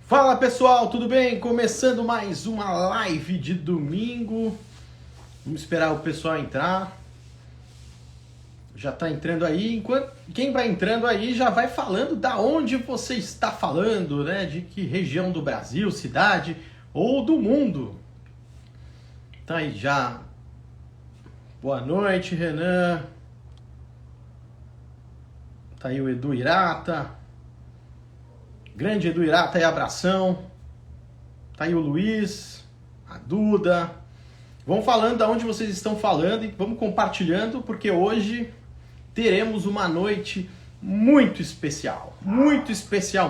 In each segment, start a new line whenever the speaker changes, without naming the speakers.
Fala pessoal, tudo bem? Começando mais uma live de domingo. Vamos esperar o pessoal entrar. Já está entrando aí. Enquanto quem vai entrando aí já vai falando da onde você está falando, né? De que região do Brasil, cidade ou do mundo. Tá aí já. Boa noite, Renan. Tá aí o Edu Irata. Grande Edu Irata e abração. Tá aí o Luiz, a Duda. Vamos falando de onde vocês estão falando e vamos compartilhando, porque hoje teremos uma noite muito especial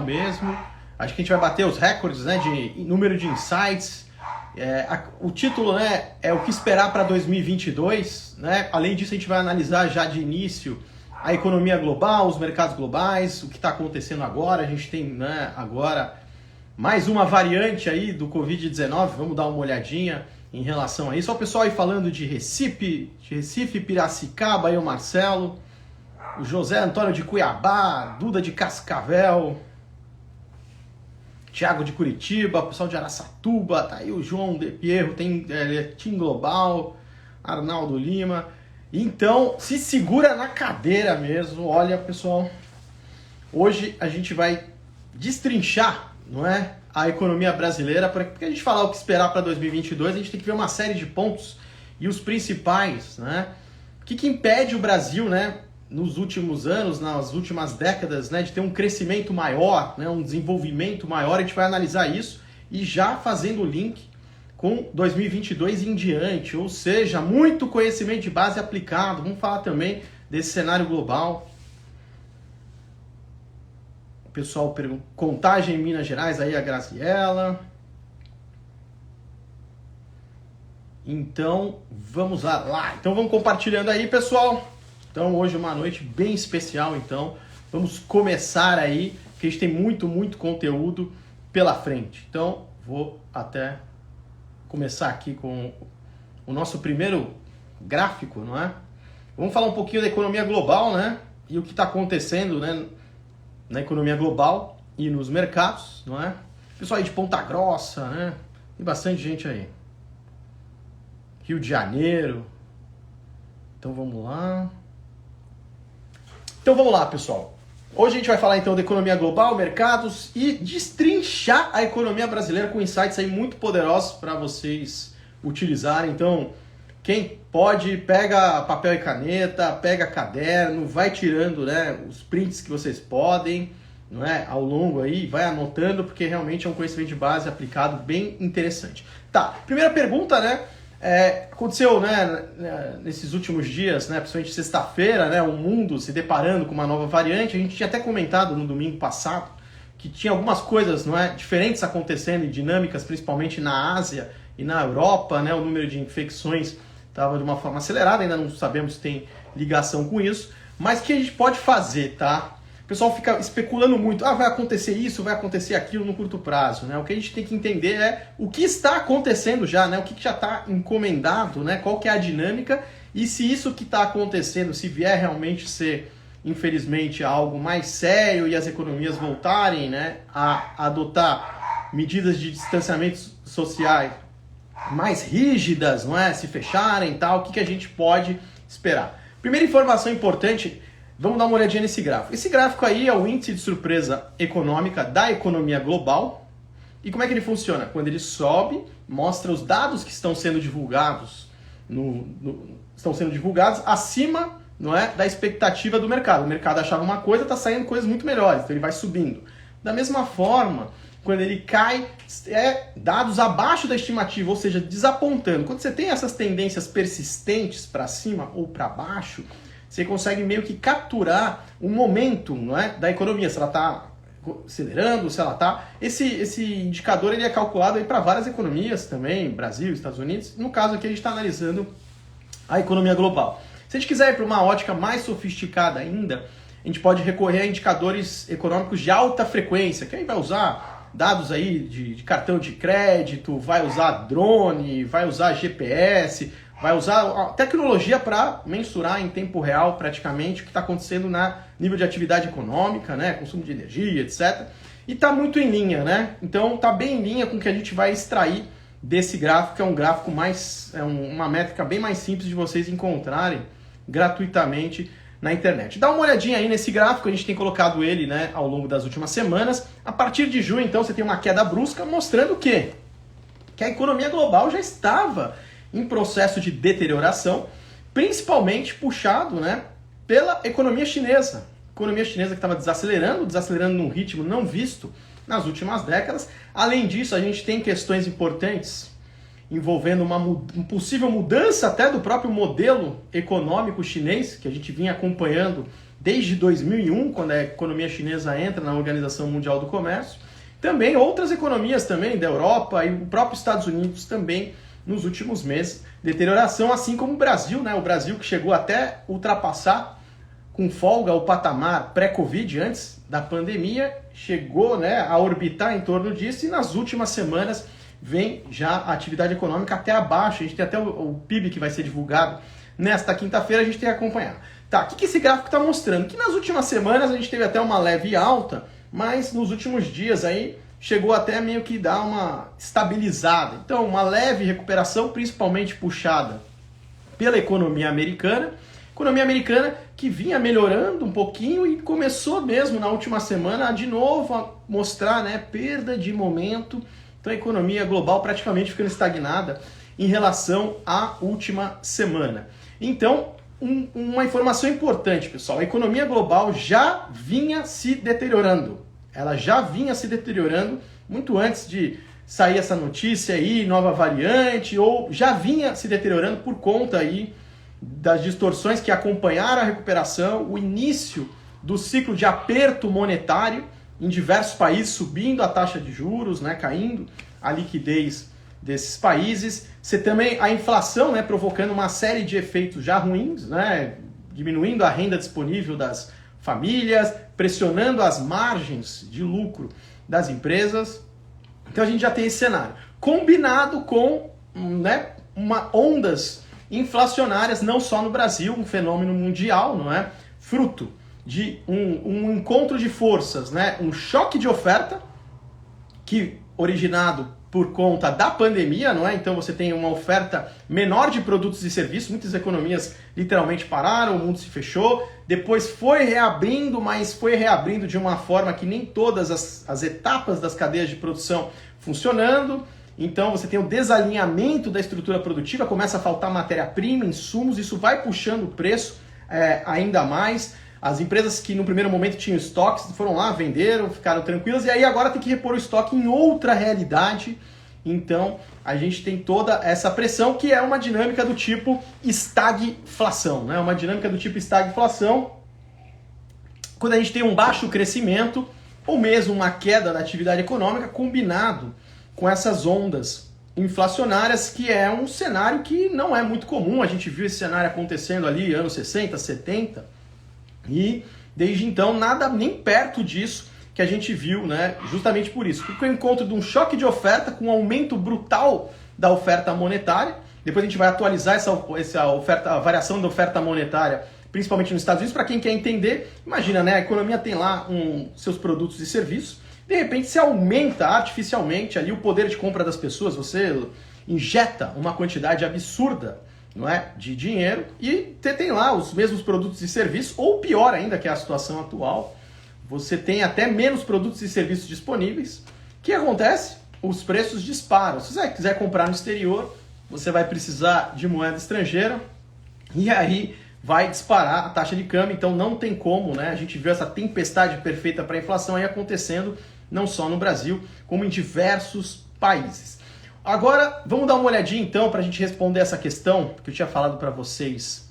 mesmo. Acho que a gente vai bater os recordes, né, de número de insights. O título, né, é o que esperar para 2022, né? Além disso, a gente vai analisar já de início a economia global, os mercados globais, o que está acontecendo agora. A gente tem, né, agora mais uma variante aí do Covid-19, vamos dar uma olhadinha em relação a isso. Olha o pessoal aí falando de Recife, Piracicaba, aí o Marcelo, o José Antônio de Cuiabá, Duda de Cascavel, Thiago de Curitiba, o pessoal de Araçatuba, tá aí o João de Pierro, tem Team Global, Arnaldo Lima. Então, se segura na cadeira mesmo. Olha, pessoal, hoje a gente vai destrinchar, não é, a economia brasileira, porque a gente falar o que esperar para 2022, a gente tem que ver uma série de pontos e os principais, né? O que impede o Brasil, né, nos últimos anos, nas últimas décadas, né, de ter um crescimento maior, né, um desenvolvimento maior. A gente vai analisar isso e já fazendo o link com 2022 em diante, ou seja, muito conhecimento de base aplicado. Vamos falar também desse cenário global. O pessoal pergunta, contagem em Minas Gerais, aí a Graciela. Então, vamos lá. Então, vamos compartilhando aí, pessoal. Então, hoje uma noite bem especial, então. Vamos começar aí, porque a gente tem muito conteúdo pela frente. Então, vou até começar aqui com o nosso primeiro gráfico, não é? Vamos falar um pouquinho da economia global, né? E o que está acontecendo, né, na economia global e nos mercados, não é? Pessoal aí de Ponta Grossa, né? Tem bastante gente aí. Rio de Janeiro. Então vamos lá. Então vamos lá, pessoal. Hoje a gente vai falar então da economia global, mercados e destrinchar a economia brasileira com insights aí muito poderosos para vocês utilizarem. Então, quem pode, pega papel e caneta, pega caderno, vai tirando, né, os prints que vocês podem, não é, ao longo aí, vai anotando, porque realmente é um conhecimento de base aplicado bem interessante. Tá, primeira pergunta, né? Aconteceu, né, nesses últimos dias, né, principalmente sexta-feira, né, o mundo se deparando com uma nova variante. A gente tinha até comentado no domingo passado que tinha algumas coisas, não é, diferentes acontecendo e dinâmicas, principalmente na Ásia e na Europa, né, o número de infecções estava de uma forma acelerada, ainda não sabemos se tem ligação com isso, mas o que a gente pode fazer, tá? O pessoal fica especulando muito, vai acontecer isso, vai acontecer aquilo no curto prazo, né? O que a gente tem que entender é o que está acontecendo já, né? O que já está encomendado, né? Qual que é a dinâmica e se isso que está acontecendo, se vier realmente ser, infelizmente, algo mais sério e as economias voltarem, né, a adotar medidas de distanciamento social mais rígidas, não é? Se fecharem e tal, o que a gente pode esperar? Primeira informação importante. Vamos dar uma olhadinha nesse gráfico. Esse gráfico aí é o índice de surpresa econômica da economia global. E como é que ele funciona? Quando ele sobe, mostra os dados que estão sendo divulgados, estão sendo divulgados acima, não é, da expectativa do mercado. O mercado achava uma coisa, está saindo coisas muito melhores, então ele vai subindo. Da mesma forma, quando ele cai, dados abaixo da estimativa, ou seja, desapontando. Quando você tem essas tendências persistentes para cima ou para baixo, você consegue meio que capturar o momento, não é, da economia, se ela está acelerando, se ela está... Esse indicador ele é calculado para várias economias também, Brasil, Estados Unidos. No caso aqui a gente está analisando a economia global. Se a gente quiser ir para uma ótica mais sofisticada ainda, a gente pode recorrer a indicadores econômicos de alta frequência, que aí vai usar dados aí de cartão de crédito, vai usar drone, vai usar GPS... vai usar a tecnologia para mensurar em tempo real praticamente o que está acontecendo na nível de atividade econômica, né, consumo de energia, etc. e está muito em linha, né? Então está bem em linha com o que a gente vai extrair desse gráfico, que é um gráfico mais, uma métrica bem mais simples de vocês encontrarem gratuitamente na internet. Dá uma olhadinha aí nesse gráfico, a gente tem colocado ele, né, ao longo das últimas semanas. A partir de junho, então, você tem uma queda brusca, mostrando o quê? Que a economia global já estava em processo de deterioração, principalmente puxado, né, pela economia chinesa. A economia chinesa que estava desacelerando num ritmo não visto nas últimas décadas. Além disso, a gente tem questões importantes envolvendo uma possível mudança até do próprio modelo econômico chinês, que a gente vinha acompanhando desde 2001, quando a economia chinesa entra na Organização Mundial do Comércio. Também outras economias também da Europa e o próprio Estados Unidos também nos últimos meses. Deterioração, assim como o Brasil, né? O Brasil que chegou até ultrapassar com folga o patamar pré-Covid, antes da pandemia, chegou, né, a orbitar em torno disso e nas últimas semanas vem já a atividade econômica até abaixo. A gente tem até o PIB que vai ser divulgado nesta quinta-feira, a gente tem que acompanhar. Tá, o que esse gráfico está mostrando? Que nas últimas semanas a gente teve até uma leve alta, mas nos últimos dias aí chegou até meio que dar uma estabilizada. Então, uma leve recuperação, principalmente puxada pela economia americana. Economia americana que vinha melhorando um pouquinho e começou mesmo na última semana de novo a mostrar, né, perda de momento. Então a economia global praticamente ficando estagnada em relação à última semana. Então, uma informação importante, pessoal. A economia global já vinha se deteriorando. Ela já vinha se deteriorando muito antes de sair essa notícia aí, nova variante, ou já vinha se deteriorando por conta aí das distorções que acompanharam a recuperação, o início do ciclo de aperto monetário em diversos países, subindo a taxa de juros, né, caindo a liquidez desses países. Você também a inflação, né, provocando uma série de efeitos já ruins, né, diminuindo a renda disponível das famílias, pressionando as margens de lucro das empresas. Então a gente já tem esse cenário, combinado com, né, ondas inflacionárias, não só no Brasil, um fenômeno mundial, não é? Fruto de um encontro de forças, né? Um choque de oferta que originado por conta da pandemia, não é? Então você tem uma oferta menor de produtos e serviços, muitas economias literalmente pararam, o mundo se fechou, depois foi reabrindo, mas foi reabrindo de uma forma que nem todas as etapas das cadeias de produção funcionando. Então você tem o desalinhamento da estrutura produtiva, começa a faltar matéria-prima, insumos, isso vai puxando o preço ainda mais. As empresas que no primeiro momento tinham estoques foram lá, venderam, ficaram tranquilas, e aí agora tem que repor o estoque em outra realidade. Então a gente tem toda essa pressão, que é uma dinâmica do tipo estagflação, né? Uma dinâmica do tipo estagflação, quando a gente tem um baixo crescimento ou mesmo uma queda da atividade econômica combinado com essas ondas inflacionárias, que é um cenário que não é muito comum. A gente viu esse cenário acontecendo ali anos 60, 70, e desde então nada nem perto disso que a gente viu, né? Justamente por isso, porque o encontro de um choque de oferta com um aumento brutal da oferta monetária. Depois a gente vai atualizar essa oferta, a variação da oferta monetária, principalmente nos Estados Unidos, para quem quer entender. Imagina, né? A economia tem lá seus produtos e serviços. De repente se aumenta artificialmente ali o poder de compra das pessoas, você injeta uma quantidade absurda, não é, de dinheiro, e você tem lá os mesmos produtos e serviços, ou pior ainda, que é a situação atual, você tem até menos produtos e serviços disponíveis. O que acontece? Os preços disparam. Se você quiser comprar no exterior, você vai precisar de moeda estrangeira, e aí vai disparar a taxa de câmbio. Então não tem como, né? A gente viu essa tempestade perfeita para a inflação aí acontecendo não só no Brasil, como em diversos países. Agora, vamos dar uma olhadinha então para a gente responder essa questão que eu tinha falado para vocês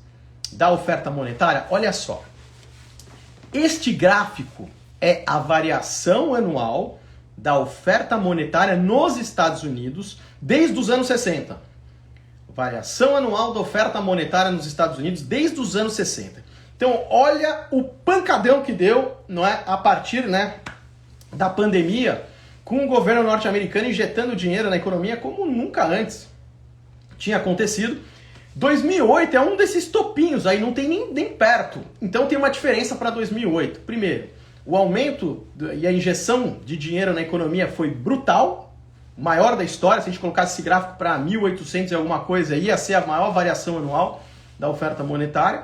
da oferta monetária. Olha só, este gráfico é a variação anual da oferta monetária nos Estados Unidos desde os anos 60. Variação anual da oferta monetária nos Estados Unidos desde os anos 60. Então, olha o pancadão que deu, não é, a partir, né, da pandemia, com o governo norte-americano injetando dinheiro na economia como nunca antes tinha acontecido. 2008 é um desses topinhos aí, não tem nem perto. Então tem uma diferença para 2008. Primeiro, o aumento e a injeção de dinheiro na economia foi brutal, maior da história. Se a gente colocasse esse gráfico para 1800 e alguma coisa, ia ser a maior variação anual da oferta monetária.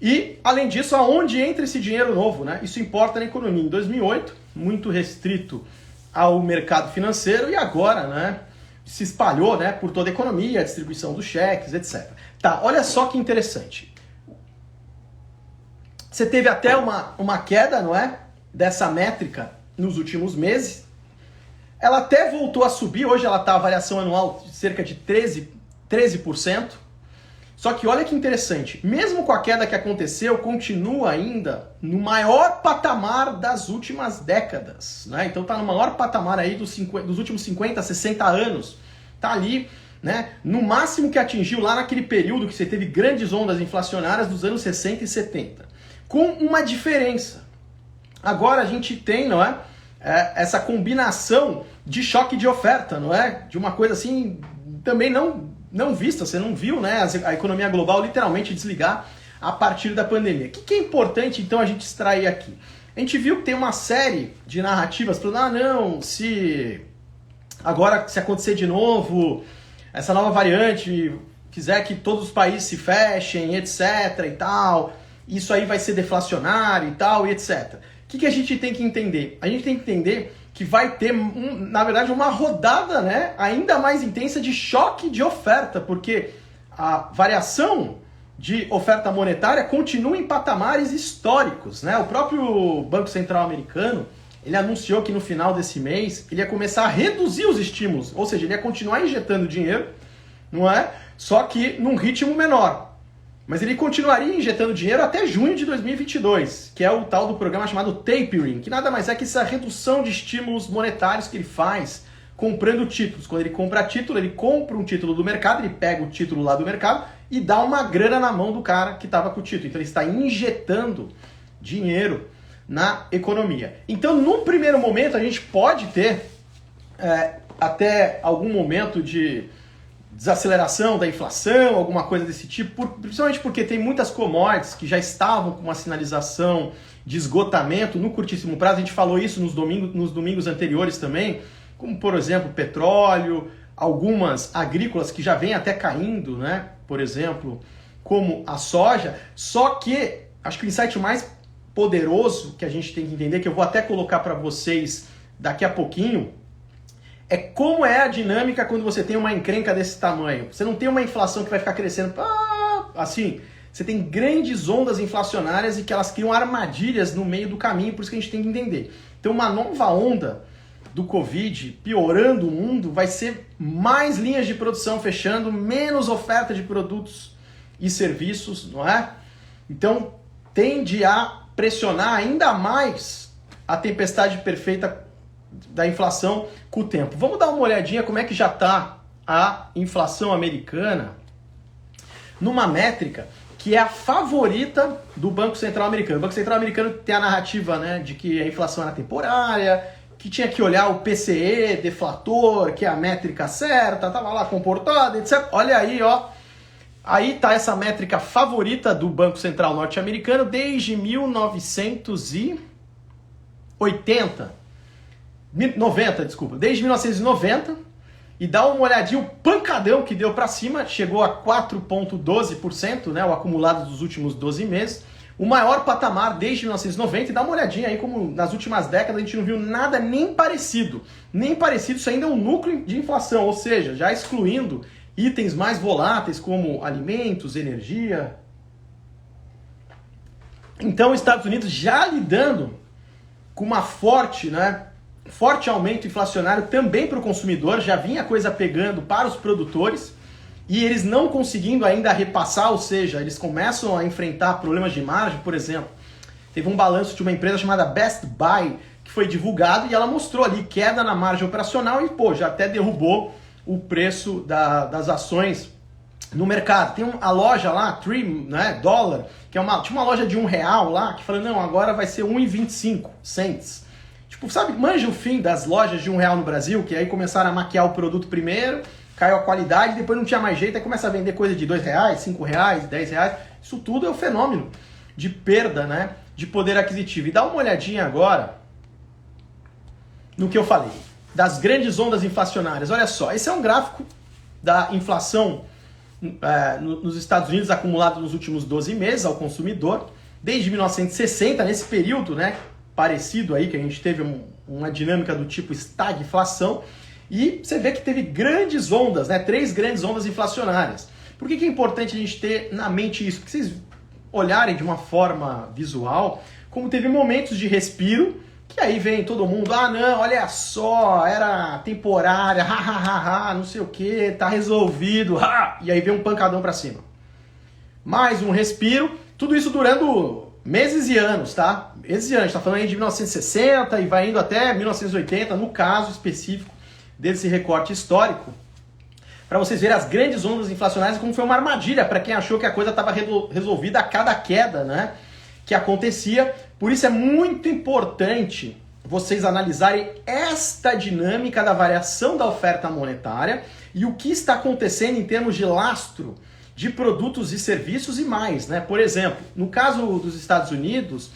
E, além disso, aonde entra esse dinheiro novo, né? Isso importa na economia. Em 2008, muito restrito ao mercado financeiro, e agora, né, se espalhou, né, por toda a economia, a distribuição dos cheques, etc. Tá, olha só que interessante. Você teve até uma queda, não é, dessa métrica nos últimos meses. Ela até voltou a subir, hoje ela está a variação anual de cerca de 13%. Só que olha que interessante, mesmo com a queda que aconteceu, continua ainda no maior patamar das últimas décadas, né? Então está no maior patamar aí dos últimos 50, 60 anos. Está ali, né, no máximo que atingiu lá naquele período que você teve grandes ondas inflacionárias dos anos 60 e 70. Com uma diferença. Agora a gente tem, não é, essa combinação de choque de oferta, não é? De uma coisa assim, também não vista, você não viu, né, a economia global literalmente desligar a partir da pandemia. O que é importante, então, a gente extrair aqui? A gente viu que tem uma série de narrativas falando, se acontecer de novo, essa nova variante quiser que todos os países se fechem, etc. e tal, isso aí vai ser deflacionário e tal, e etc. O que a gente tem que entender? A gente tem que entender que vai ter, na verdade, uma rodada, né, ainda mais intensa de choque de oferta, porque a variação de oferta monetária continua em patamares históricos, né? O próprio Banco Central americano, ele anunciou que no final desse mês ele ia começar a reduzir os estímulos, ou seja, ele ia continuar injetando dinheiro, não é? Só que num ritmo menor. Mas ele continuaria injetando dinheiro até junho de 2022, que é o tal do programa chamado tapering, que nada mais é que essa redução de estímulos monetários que ele faz comprando títulos. Quando ele compra título, ele compra um título do mercado, ele pega o título lá do mercado e dá uma grana na mão do cara que estava com o título. Então ele está injetando dinheiro na economia. Então, no primeiro momento, a gente pode ter até algum momento de desaceleração da inflação, alguma coisa desse tipo, principalmente porque tem muitas commodities que já estavam com uma sinalização de esgotamento no curtíssimo prazo. A gente falou isso nos domingos anteriores também, como, por exemplo, petróleo, algumas agrícolas que já vêm até caindo, né? Por exemplo, como a soja. Só que acho que o insight mais poderoso que a gente tem que entender, que eu vou até colocar para vocês daqui a pouquinho, é como é a dinâmica quando você tem uma encrenca desse tamanho. Você não tem uma inflação que vai ficar crescendo assim. Você tem grandes ondas inflacionárias e que elas criam armadilhas no meio do caminho, por isso que a gente tem que entender. Então, uma nova onda do Covid piorando o mundo vai ser mais linhas de produção fechando, menos oferta de produtos e serviços, não é? Então, tende a pressionar ainda mais a tempestade perfeita da inflação com o tempo. Vamos dar uma olhadinha como é que já está a inflação americana numa métrica que é a favorita do Banco Central americano. O Banco Central americano tem a narrativa, né, de que a inflação era temporária, que tinha que olhar o PCE, deflator, que é a métrica certa, estava lá comportada, etc. Olha aí, ó. Aí está essa métrica favorita do Banco Central norte-americano desde desde 1990, e dá uma olhadinha, o pancadão que deu para cima, chegou a 4,12%, né, o acumulado dos últimos 12 meses, o maior patamar desde 1990, e dá uma olhadinha aí como nas últimas décadas a gente não viu nada nem parecido, isso ainda é um núcleo de inflação, ou seja, já excluindo itens mais voláteis como alimentos, energia. Então, os Estados Unidos já lidando com uma forte aumento inflacionário também para o consumidor, já vinha a coisa pegando para os produtores, e eles não conseguindo ainda repassar, ou seja, eles começam a enfrentar problemas de margem. Por exemplo, teve um balanço de uma empresa chamada Best Buy, que foi divulgado, e ela mostrou ali queda na margem operacional e, já até derrubou o preço das ações no mercado. Tem a loja lá, Trim, né, dólar, que tinha uma loja de R$1 lá, que falou, não, agora vai ser 1,25 cents. Tipo, sabe, manja o fim das lojas de R$1 no Brasil, que aí começaram a maquiar o produto primeiro, caiu a qualidade, depois não tinha mais jeito, aí começa a vender coisa de R$2, R$5, R$10. Isso tudo é um fenômeno de perda, né, de poder aquisitivo. E dá uma olhadinha agora no que eu falei, das grandes ondas inflacionárias. Olha só, esse é um gráfico da inflação nos Estados Unidos acumulado nos últimos 12 meses ao consumidor, desde 1960, nesse período, né, parecido aí, que a gente teve uma dinâmica do tipo estagflação, e você vê que teve grandes ondas, né, 3 grandes ondas inflacionárias. Por que é importante a gente ter na mente isso? Porque vocês olharem de uma forma visual, como teve momentos de respiro, que aí vem todo mundo, ah não, olha só, era temporária, não sei o que, tá resolvido, e aí vem um pancadão pra cima. Mais um respiro, tudo isso durando meses e anos, tá? Meses e anos, tá falando aí de 1960 e vai indo até 1980, no caso específico desse recorte histórico, para vocês verem as grandes ondas inflacionárias, como foi uma armadilha para quem achou que a coisa estava resolvida a cada queda, né, que acontecia. Por isso é muito importante vocês analisarem esta dinâmica da variação da oferta monetária e o que está acontecendo em termos de lastro de produtos e serviços e mais, né? Por exemplo, no caso dos Estados Unidos,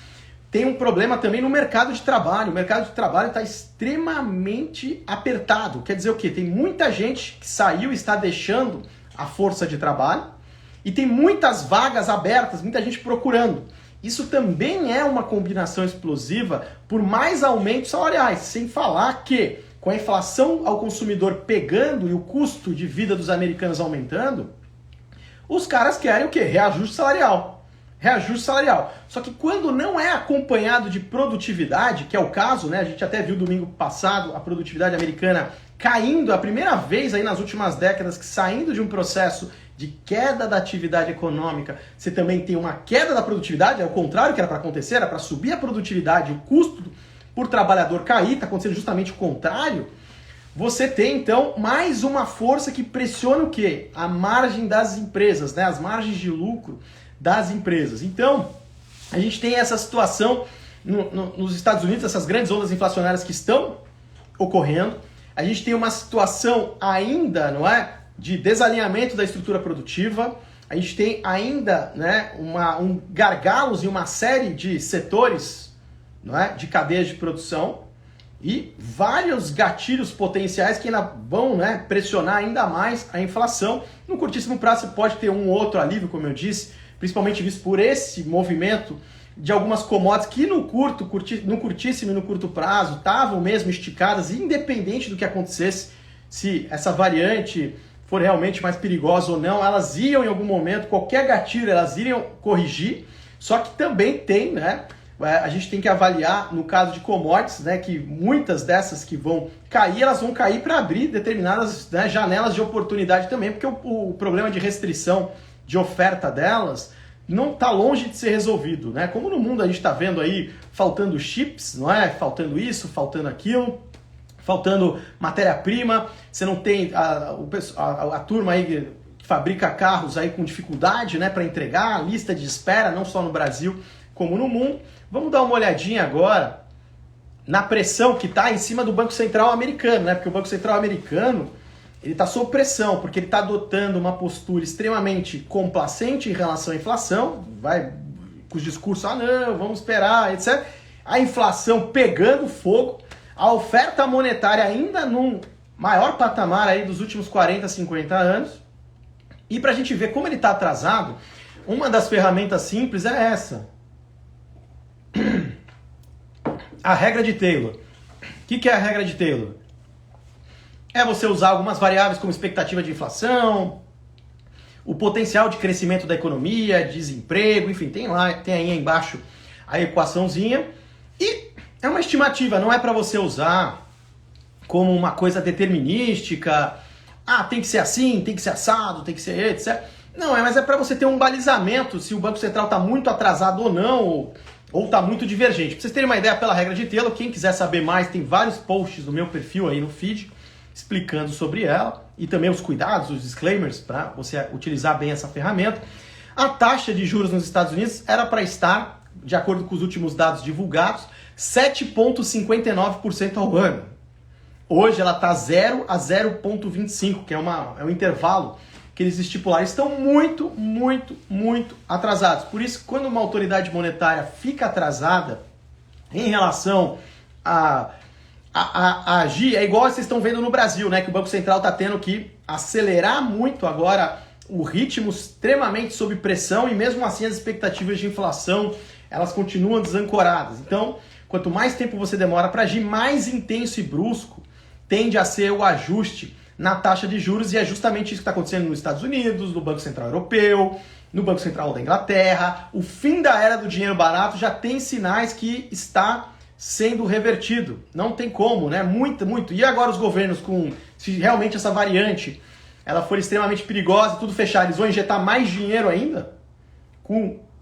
tem um problema também no mercado de trabalho. O mercado de trabalho está extremamente apertado. Quer dizer o quê? Tem muita gente que saiu e está deixando a força de trabalho e tem muitas vagas abertas, muita gente procurando. Isso também é uma combinação explosiva por mais aumentos salariais, sem falar que com a inflação ao consumidor pegando e o custo de vida dos americanos aumentando, os caras querem o quê? Reajuste salarial. Reajuste salarial. Só que quando não é acompanhado de produtividade, que é o caso, né? A gente até viu domingo passado a produtividade americana caindo, a primeira vez aí nas últimas décadas que saindo de um processo de queda da atividade econômica, você também tem uma queda da produtividade, é o contrário que era para acontecer, era para subir a produtividade, o custo por trabalhador cair, está acontecendo justamente o contrário. Você tem, então, mais uma força que pressiona o quê? A margem das empresas, né? As margens de lucro das empresas. Então, a gente tem essa situação nos Estados Unidos, essas grandes ondas inflacionárias que estão ocorrendo. A gente tem uma situação ainda, não é, de desalinhamento da estrutura produtiva. A gente tem ainda, né, um gargalos em uma série de setores, não é, de cadeias de produção e vários gatilhos potenciais que ainda vão, né, pressionar ainda mais a inflação. No curtíssimo prazo você pode ter um ou outro alívio, como eu disse, principalmente visto por esse movimento de algumas commodities que no curtíssimo e no curto prazo estavam mesmo esticadas, independente do que acontecesse, se essa variante for realmente mais perigosa ou não, elas iam em algum momento, qualquer gatilho, elas iriam corrigir, só que também tem, né, a gente tem que avaliar no caso de commodities, né, que muitas dessas que vão cair, elas vão cair para abrir determinadas, né, janelas de oportunidade também, porque o problema de restrição de oferta delas não está longe de ser resolvido, né? Como no mundo a gente está vendo aí faltando chips, não é? Faltando isso, faltando aquilo, faltando matéria-prima, você não tem a turma aí que fabrica carros aí com dificuldade, né, para entregar, a lista de espera, não só no Brasil como no mundo. Vamos dar uma olhadinha agora na pressão que está em cima do Banco Central americano, né? Porque o Banco Central americano ele está sob pressão, porque ele está adotando uma postura extremamente complacente em relação à inflação, vai com os discursos, não, vamos esperar, etc. A inflação pegando fogo, a oferta monetária ainda num maior patamar aí dos últimos 40, 50 anos. E para a gente ver como ele está atrasado, uma das ferramentas simples é essa. A regra de Taylor. O que é a regra de Taylor? É você usar algumas variáveis como expectativa de inflação, o potencial de crescimento da economia, desemprego, enfim, tem aí embaixo a equaçãozinha. E é uma estimativa, não é para você usar como uma coisa determinística, tem que ser assim, tem que ser assado, tem que ser etc. Não, mas é para você ter um balizamento se o Banco Central está muito atrasado ou não, ou está muito divergente. Para vocês terem uma ideia pela regra de Taylor, quem quiser saber mais, tem vários posts no meu perfil aí no feed, explicando sobre ela e também os cuidados, os disclaimers para você utilizar bem essa ferramenta. A taxa de juros nos Estados Unidos era para estar, de acordo com os últimos dados divulgados, 7,59% ao ano. Hoje ela está 0 a 0,25%, que é um intervalo que eles estipularam estão muito, muito, muito atrasados. Por isso, quando uma autoridade monetária fica atrasada em relação a agir, é igual vocês estão vendo no Brasil, né? Que o Banco Central está tendo que acelerar muito agora o ritmo extremamente sob pressão e mesmo assim as expectativas de inflação, elas continuam desancoradas. Então, quanto mais tempo você demora para agir, mais intenso e brusco tende a ser o ajuste na taxa de juros, e é justamente isso que está acontecendo nos Estados Unidos, no Banco Central Europeu, no Banco Central da Inglaterra. O fim da era do dinheiro barato já tem sinais que está sendo revertido. Não tem como, né? Muito, muito. E agora os governos, se realmente essa variante ela for extremamente perigosa, tudo fechar, eles vão injetar mais dinheiro ainda?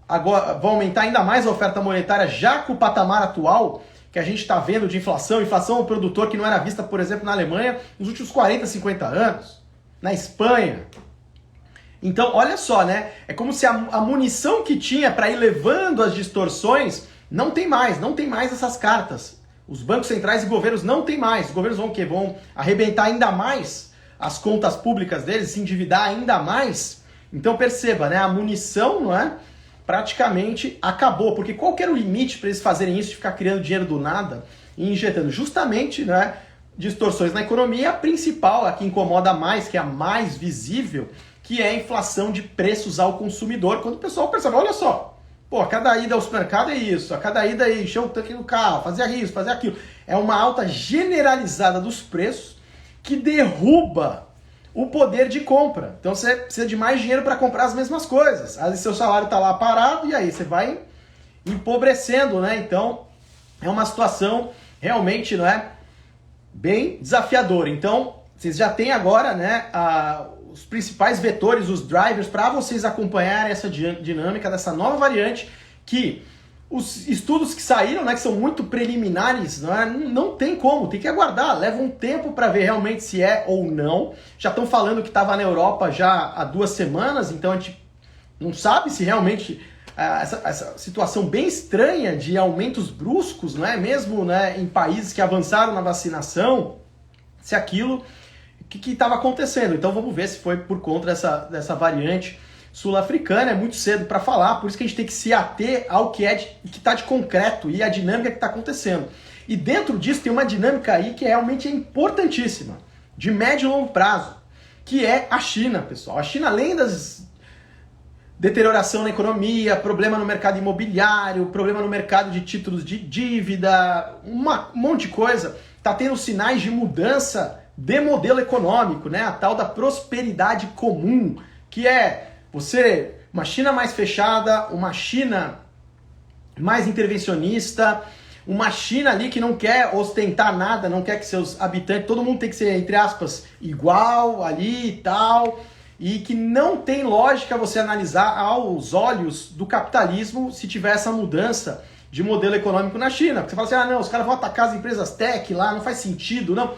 Agora, vão aumentar ainda mais a oferta monetária, já com o patamar atual que a gente está vendo de inflação. Inflação ao produtor que não era vista, por exemplo, na Alemanha nos últimos 40, 50 anos. Na Espanha. Então, olha só, né? É como se a munição que tinha para ir levando as distorções não tem mais essas cartas. Os bancos centrais e governos não tem mais. Os governos vão o quê? Vão arrebentar ainda mais as contas públicas deles, se endividar ainda mais. Então perceba, né? A munição, não é? Praticamente acabou. Porque qual que era o limite para eles fazerem isso, de ficar criando dinheiro do nada e injetando? Justamente, né? Distorções na economia. A principal, a que incomoda mais, que é a mais visível, que é a inflação de preços ao consumidor. Quando o pessoal percebe, olha só, pô, a cada ida ao supermercado é isso, a cada ida é encher o tanque no carro, fazer isso, fazer aquilo. É uma alta generalizada dos preços que derruba o poder de compra. Então você precisa de mais dinheiro para comprar as mesmas coisas. Aí seu salário está lá parado e aí você vai empobrecendo, né? Então é uma situação realmente, não é, bem desafiadora. Então vocês já têm agora, né, os principais vetores, os drivers, para vocês acompanharem essa dinâmica dessa nova variante, que os estudos que saíram, né, que são muito preliminares, não tem como, tem que aguardar, leva um tempo para ver realmente se é ou não. Já estão falando que estava na Europa já há 2 semanas, então a gente não sabe se realmente essa situação bem estranha de aumentos bruscos, não é mesmo, né, em países que avançaram na vacinação, se aquilo que estava acontecendo. Então vamos ver se foi por conta dessa variante sul-africana. É muito cedo para falar, por isso que a gente tem que se ater ao que está de concreto e a dinâmica que está acontecendo. E dentro disso tem uma dinâmica aí que realmente é importantíssima, de médio e longo prazo, que é a China, pessoal. A China, além das deterioração na economia, problema no mercado imobiliário, problema no mercado de títulos de dívida, um monte de coisa, está tendo sinais de mudança de modelo econômico, né? A tal da prosperidade comum, que é uma China mais fechada, uma China mais intervencionista, uma China ali que não quer ostentar nada, não quer que seus habitantes, todo mundo tem que ser, entre aspas, igual ali e tal, e que não tem lógica você analisar aos olhos do capitalismo se tiver essa mudança de modelo econômico na China. Porque você fala assim, não, os caras vão atacar as empresas tech lá, não faz sentido, não.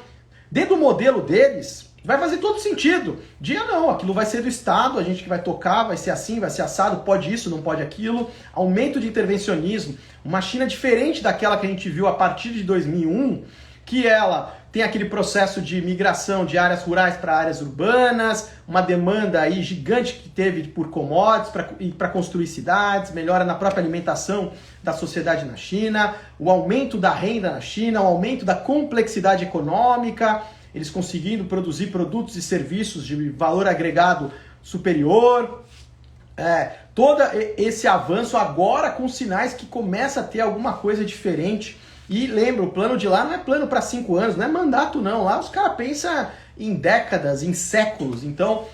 Dentro do modelo deles, vai fazer todo sentido. Não, aquilo vai ser do Estado, a gente que vai tocar, vai ser assim, vai ser assado, pode isso, não pode aquilo. Aumento de intervencionismo. Uma China diferente daquela que a gente viu a partir de 2001, que ela tem aquele processo de migração de áreas rurais para áreas urbanas, uma demanda aí gigante que teve por commodities para construir cidades, melhora na própria alimentação da sociedade na China, o aumento da renda na China, o aumento da complexidade econômica, eles conseguindo produzir produtos e serviços de valor agregado superior. Todo esse avanço agora com sinais que começa a ter alguma coisa diferente. E lembra, o plano de lá não é plano para 5 anos, não é mandato não. Lá os caras pensam em décadas, em séculos. Então,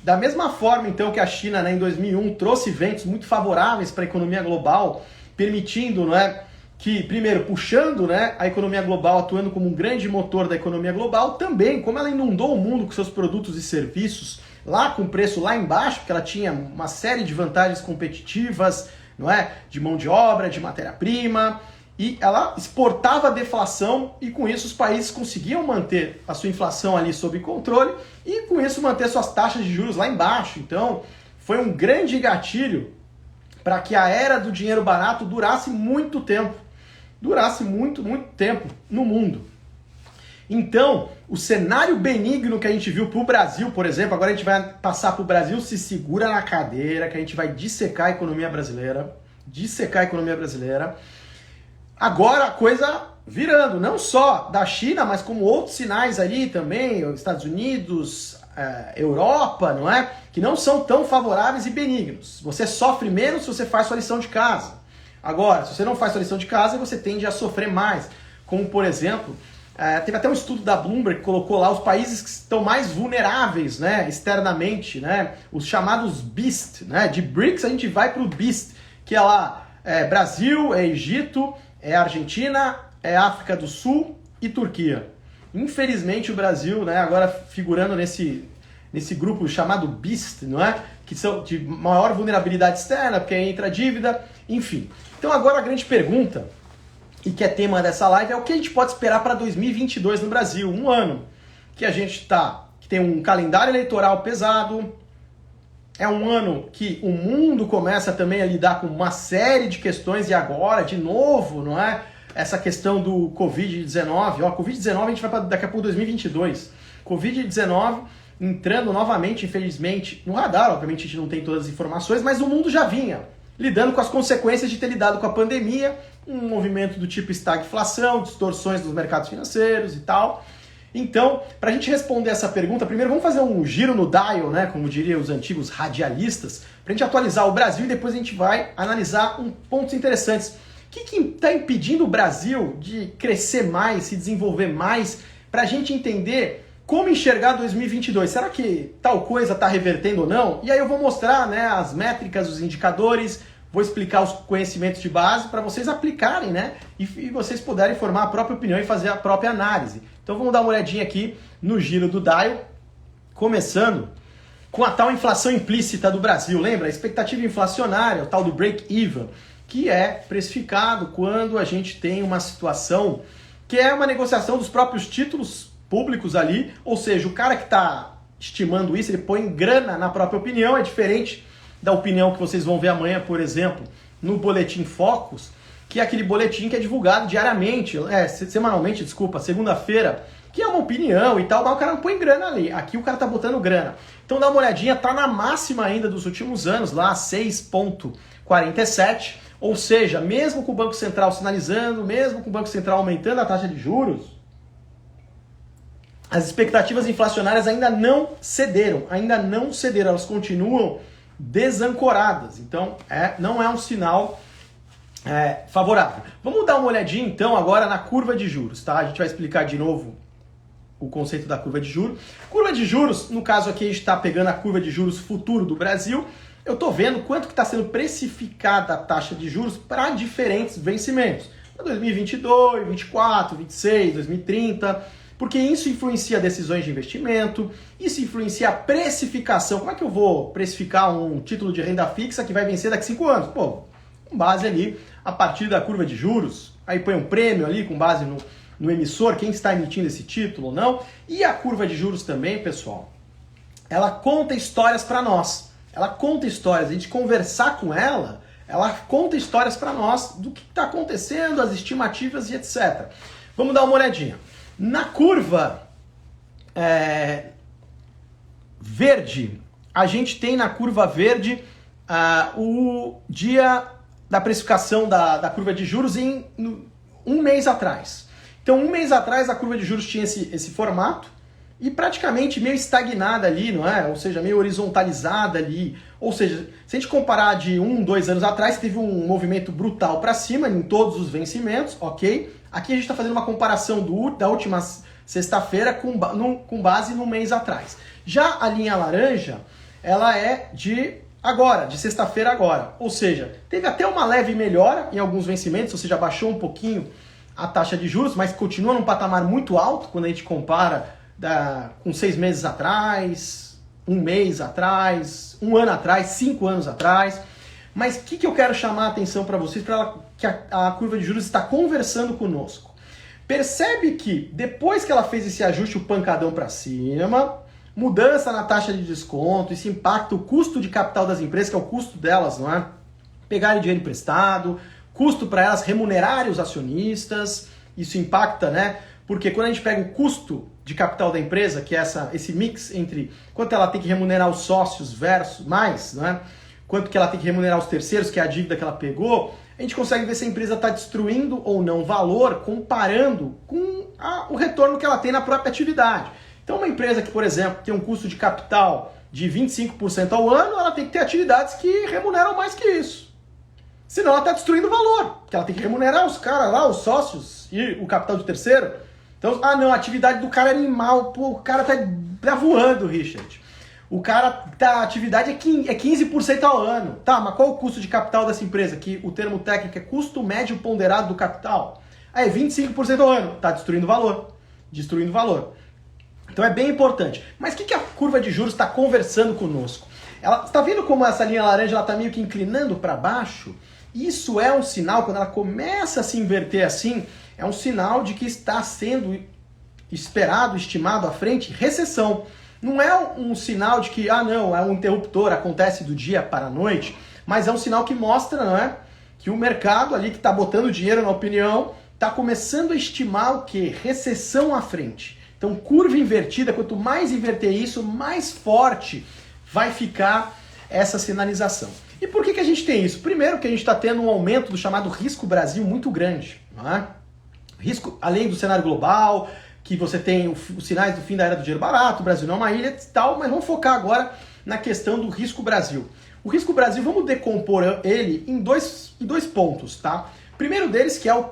da mesma forma então que a China, né, em 2001 trouxe ventos muito favoráveis para a economia global, permitindo, né, que, primeiro, puxando, né, a economia global, atuando como um grande motor da economia global, também, como ela inundou o mundo com seus produtos e serviços, lá com preço lá embaixo, porque ela tinha uma série de vantagens competitivas, não é, de mão de obra, de matéria-prima, e ela exportava a deflação e com isso os países conseguiam manter a sua inflação ali sob controle e com isso manter suas taxas de juros lá embaixo. Então foi um grande gatilho para que a era do dinheiro barato durasse muito tempo. Durasse muito, muito tempo no mundo. Então, o cenário benigno que a gente viu para o Brasil, por exemplo, agora a gente vai passar para o Brasil, se segura na cadeira, que a gente vai dissecar a economia brasileira, Agora a coisa virando, não só da China, mas como outros sinais ali também, os Estados Unidos, Europa, não é? Que não são tão favoráveis e benignos. Você sofre menos se você faz sua lição de casa. Agora, se você não faz sua lição de casa, você tende a sofrer mais. Como, por exemplo, teve até um estudo da Bloomberg que colocou lá os países que estão mais vulneráveis, né, externamente, né, os chamados BEAST, né, de BRICS a gente vai para o BEAST, que é lá Brasil, Egito, Argentina, África do Sul e Turquia. Infelizmente o Brasil, né, agora figurando nesse grupo chamado BEAST, não é? Que são de maior vulnerabilidade externa, porque aí entra a dívida, enfim. Então agora a grande pergunta, e que é tema dessa live, é o que a gente pode esperar para 2022 no Brasil, um ano que a gente que tem um calendário eleitoral pesado, é um ano que o mundo começa também a lidar com uma série de questões, e agora, de novo, não é? Essa questão do Covid-19, Covid-19 a gente vai para daqui a pouco 2022, Covid-19 entrando novamente, infelizmente, no radar, obviamente a gente não tem todas as informações, mas o mundo já vinha lidando com as consequências de ter lidado com a pandemia, um movimento do tipo estagflação, distorções dos mercados financeiros e tal. Então, para a gente responder essa pergunta, primeiro vamos fazer um giro no dial, né, como diriam os antigos radialistas, para a gente atualizar o Brasil e depois a gente vai analisar pontos interessantes. O que está impedindo o Brasil de crescer mais, se desenvolver mais, para a gente entender como enxergar 2022? Será que tal coisa está revertendo ou não? E aí eu vou mostrar, né, as métricas, os indicadores, vou explicar os conhecimentos de base para vocês aplicarem, né, e vocês puderem formar a própria opinião e fazer a própria análise. Então vamos dar uma olhadinha aqui no giro do dial, começando com a tal inflação implícita do Brasil. Lembra? A expectativa inflacionária, o tal do break-even, que é precificado quando a gente tem uma situação que é uma negociação dos próprios títulos públicos ali, ou seja, o cara que está estimando isso, ele põe grana na própria opinião, é diferente da opinião que vocês vão ver amanhã, por exemplo, no Boletim Focus, que é aquele boletim que é divulgado diariamente, semanalmente, segunda-feira, que é uma opinião e tal, mas o cara não põe grana ali. Aqui o cara tá botando grana. Então dá uma olhadinha, tá na máxima ainda dos últimos anos, lá 6,47, ou seja, mesmo com o Banco Central sinalizando, mesmo com o Banco Central aumentando a taxa de juros, as expectativas inflacionárias ainda não cederam, elas continuam desancoradas. Então, não é um sinal favorável. Vamos dar uma olhadinha, então, agora na curva de juros, tá? A gente vai explicar de novo o conceito da curva de juros. Curva de juros, no caso aqui, a gente está pegando a curva de juros futuro do Brasil. Eu estou vendo quanto que está sendo precificada a taxa de juros para diferentes vencimentos. Para 2022, 2024, 2026, 2030... porque isso influencia decisões de investimento, isso influencia a precificação. Como é que eu vou precificar um título de renda fixa que vai vencer daqui a 5 anos? Pô, com base ali a partir da curva de juros, aí põe um prêmio ali com base no emissor, quem está emitindo esse título ou não. E a curva de juros também, pessoal, ela conta histórias para nós. Ela conta histórias, a gente conversar com ela, ela conta histórias para nós do que está acontecendo, as estimativas e etc. Vamos dar uma olhadinha. Na curva verde, a gente tem na curva verde o dia da precificação da curva de juros um mês atrás. Então, um mês atrás a curva de juros tinha esse formato e praticamente meio estagnada ali, não é? Ou seja, meio horizontalizada ali. Ou seja, se a gente comparar de 2 anos atrás, teve um movimento brutal para cima em todos os vencimentos, ok? Aqui a gente está fazendo uma comparação da última sexta-feira com base no mês atrás. Já a linha laranja, ela é de sexta-feira agora. Ou seja, teve até uma leve melhora em alguns vencimentos, ou seja, baixou um pouquinho a taxa de juros, mas continua num patamar muito alto quando a gente compara com 6 meses atrás, 1 mês atrás, 1 ano atrás, 5 anos atrás. Mas o que eu quero chamar a atenção para vocês, que a curva de juros está conversando conosco. Percebe que depois que ela fez esse ajuste, o pancadão para cima, mudança na taxa de desconto, isso impacta o custo de capital das empresas, que é o custo delas, não é? Pegarem dinheiro emprestado, custo para elas remunerarem os acionistas, isso impacta, né? Porque quando a gente pega o custo de capital da empresa, que é esse mix entre quanto ela tem que remunerar os sócios versus mais, né? Quanto que ela tem que remunerar os terceiros, que é a dívida que ela pegou, a gente consegue ver se a empresa está destruindo ou não valor comparando com o retorno que ela tem na própria atividade. Então uma empresa que, por exemplo, tem um custo de capital de 25% ao ano, ela tem que ter atividades que remuneram mais que isso. Senão ela está destruindo valor, porque ela tem que remunerar os caras lá, os sócios e o capital de terceiro. Então, não, a atividade do cara é animal, pô, o cara tá voando, Richard. A atividade é 15% ao ano. Tá, mas qual o custo de capital dessa empresa? Que o termo técnico é custo médio ponderado do capital. É 25% ao ano. Tá destruindo valor. Destruindo valor. Então é bem importante. Mas o que a curva de juros está conversando conosco? Ela está vendo como essa linha laranja está meio que inclinando para baixo? Isso é um sinal, quando ela começa a se inverter assim, é um sinal de que está sendo esperado, estimado à frente, recessão. Não é um sinal de que, não, é um interruptor, acontece do dia para a noite, mas é um sinal que mostra, não é, que o mercado ali que está botando dinheiro na opinião está começando a estimar o quê? Recessão à frente. Então, curva invertida, quanto mais inverter isso, mais forte vai ficar essa sinalização. E por que a gente tem isso? Primeiro que a gente está tendo um aumento do chamado risco Brasil muito grande. Não é? Risco, além do cenário global, que você tem os sinais do fim da era do dinheiro barato, o Brasil não é uma ilha e tal, mas vamos focar agora na questão do risco Brasil. O risco Brasil, vamos decompor ele em dois pontos, tá? Primeiro deles, que é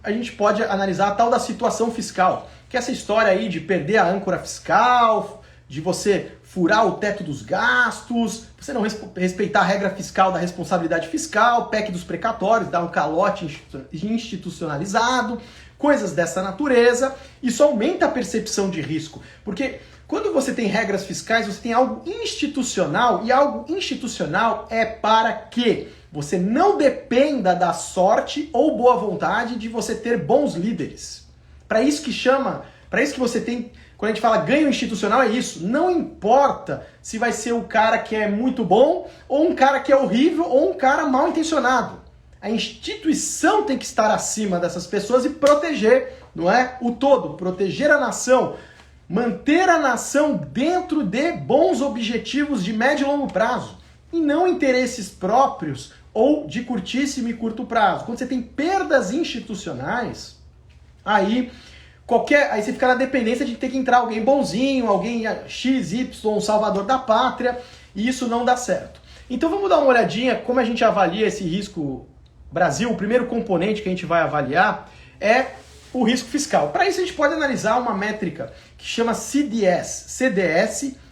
a gente pode analisar a tal da situação fiscal, que é essa história aí de perder a âncora fiscal, de você furar o teto dos gastos, você não respeitar a regra fiscal da responsabilidade fiscal, PEC dos precatórios, dar um calote institucionalizado, coisas dessa natureza. Isso aumenta a percepção de risco, porque quando você tem regras fiscais, você tem algo institucional, e algo institucional é para que você não dependa da sorte ou boa vontade de você ter bons líderes. Para isso que você tem, quando a gente fala ganho institucional, é isso. Não importa se vai ser o cara que é muito bom, ou um cara que é horrível, ou um cara mal intencionado. A instituição tem que estar acima dessas pessoas e proteger, não é? O todo, proteger a nação, manter a nação dentro de bons objetivos de médio e longo prazo, e não interesses próprios ou de curtíssimo e curto prazo. Quando você tem perdas institucionais, aí você fica na dependência de ter que entrar alguém bonzinho, alguém XY, um salvador da pátria, e isso não dá certo. Então vamos dar uma olhadinha como a gente avalia esse risco Brasil. O primeiro componente que a gente vai avaliar é o risco fiscal. Para isso a gente pode analisar uma métrica que chama CDS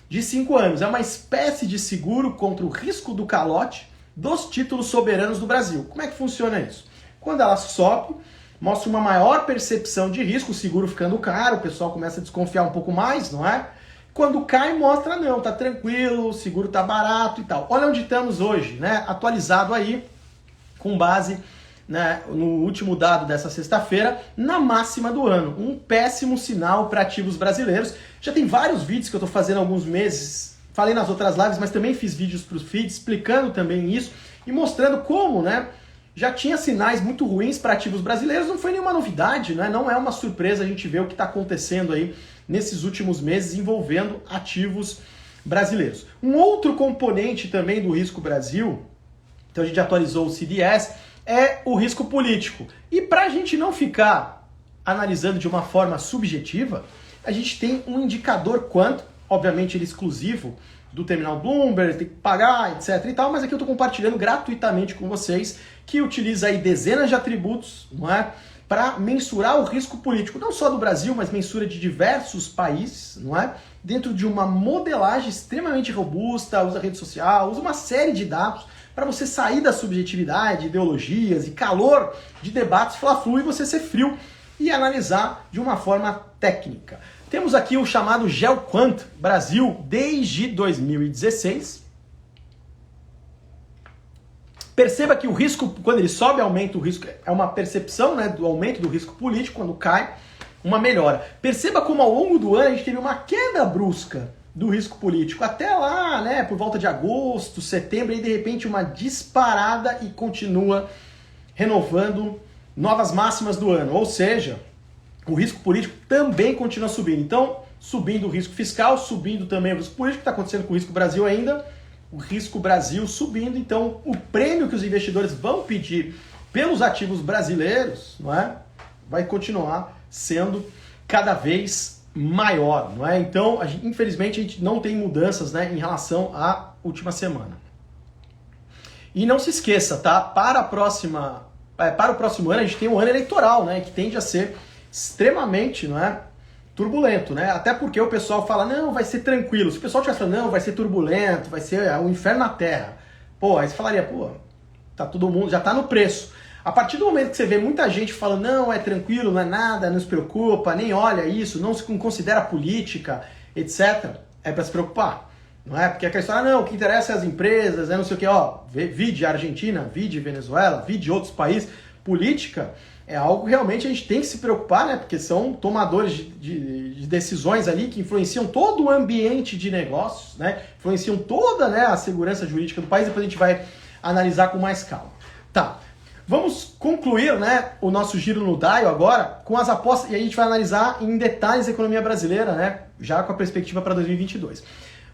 de 5 anos. É uma espécie de seguro contra o risco do calote dos títulos soberanos do Brasil. Como é que funciona isso? Quando ela sobe, mostra uma maior percepção de risco, o seguro ficando caro, o pessoal começa a desconfiar um pouco mais, não é? Quando cai, mostra, não, tá tranquilo, o seguro tá barato e tal. Olha onde estamos hoje, né? Atualizado aí, com base, né, no último dado dessa sexta-feira, na máxima do ano. Um péssimo sinal para ativos brasileiros. Já tem vários vídeos que eu estou fazendo há alguns meses, falei nas outras lives, mas também fiz vídeos para os feeds explicando também isso e mostrando como, né, já tinha sinais muito ruins para ativos brasileiros. Não foi nenhuma novidade, né? Não é uma surpresa a gente ver o que está acontecendo aí nesses últimos meses envolvendo ativos brasileiros. Um outro componente também do risco Brasil, então a gente atualizou o CDS, é o risco político. E para a gente não ficar analisando de uma forma subjetiva, a gente tem um indicador quanto, obviamente ele é exclusivo do terminal Bloomberg, tem que pagar, etc e tal, mas aqui eu estou compartilhando gratuitamente com vocês, que utiliza aí dezenas de atributos, não é, para mensurar o risco político, não só do Brasil, mas mensura de diversos países, não é, dentro de uma modelagem extremamente robusta, usa rede social, usa uma série de dados para você sair da subjetividade, ideologias e calor de debates fla-flu e você ser frio e analisar de uma forma técnica. Temos aqui o chamado GeoQuant Brasil desde 2016. Perceba que o risco, quando ele sobe, aumenta o risco, é uma percepção, né, do aumento do risco político, quando cai, uma melhora. Perceba como ao longo do ano a gente teve uma queda brusca do risco político, até lá, né, por volta de agosto, setembro, e de repente uma disparada e continua renovando novas máximas do ano. Ou seja, o risco político também continua subindo. Então, subindo o risco fiscal, subindo também o risco político, está acontecendo com o risco Brasil ainda, o risco Brasil subindo. Então, o prêmio que os investidores vão pedir pelos ativos brasileiros, não é, vai continuar sendo cada vez maior, não é? Então, infelizmente, a gente não tem mudanças, né, em relação à última semana. E não se esqueça, tá? Para o próximo ano, a gente tem um ano eleitoral, né, que tende a ser extremamente, não é, turbulento, né? Até porque o pessoal fala, não, vai ser tranquilo. Se o pessoal tivesse falando, não, vai ser turbulento, vai ser o inferno na terra. Pô, aí você falaria, pô, tá todo mundo, já tá no preço. A partir do momento que você vê muita gente falando, não, é tranquilo, não é nada, não se preocupa, nem olha isso, não se considera política, etc., é para se preocupar. Não é? Porque aquela história, não, o que interessa é as empresas, é não sei o que, ó, vide Argentina, vide Venezuela, vide outros países, política é algo que realmente a gente tem que se preocupar, né? Porque são tomadores de decisões ali que influenciam todo o ambiente de negócios, né? Influenciam toda, né, a segurança jurídica do país, depois a gente vai analisar com mais calma. Tá, vamos concluir, né, o nosso giro no DAIO agora com as apostas, e aí a gente vai analisar em detalhes a economia brasileira, né? Já com a perspectiva para 2022.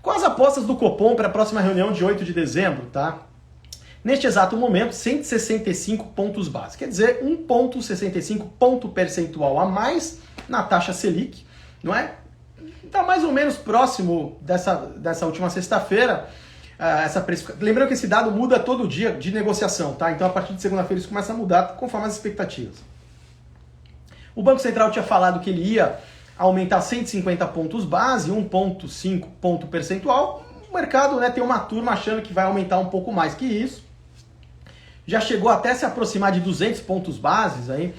Com as apostas do Copom para a próxima reunião de 8 de dezembro, tá? Neste exato momento, 165 pontos base, quer dizer, 1,65 ponto percentual a mais na taxa Selic, não é? Está mais ou menos próximo dessa última sexta-feira. Lembrando que esse dado muda todo dia de negociação, tá? Então, a partir de segunda-feira, isso começa a mudar conforme as expectativas. O Banco Central tinha falado que ele ia aumentar 150 pontos base, 1,5 ponto percentual. O mercado, né, tem uma turma achando que vai aumentar um pouco mais que isso. Já chegou até se aproximar de 200 pontos bases aí,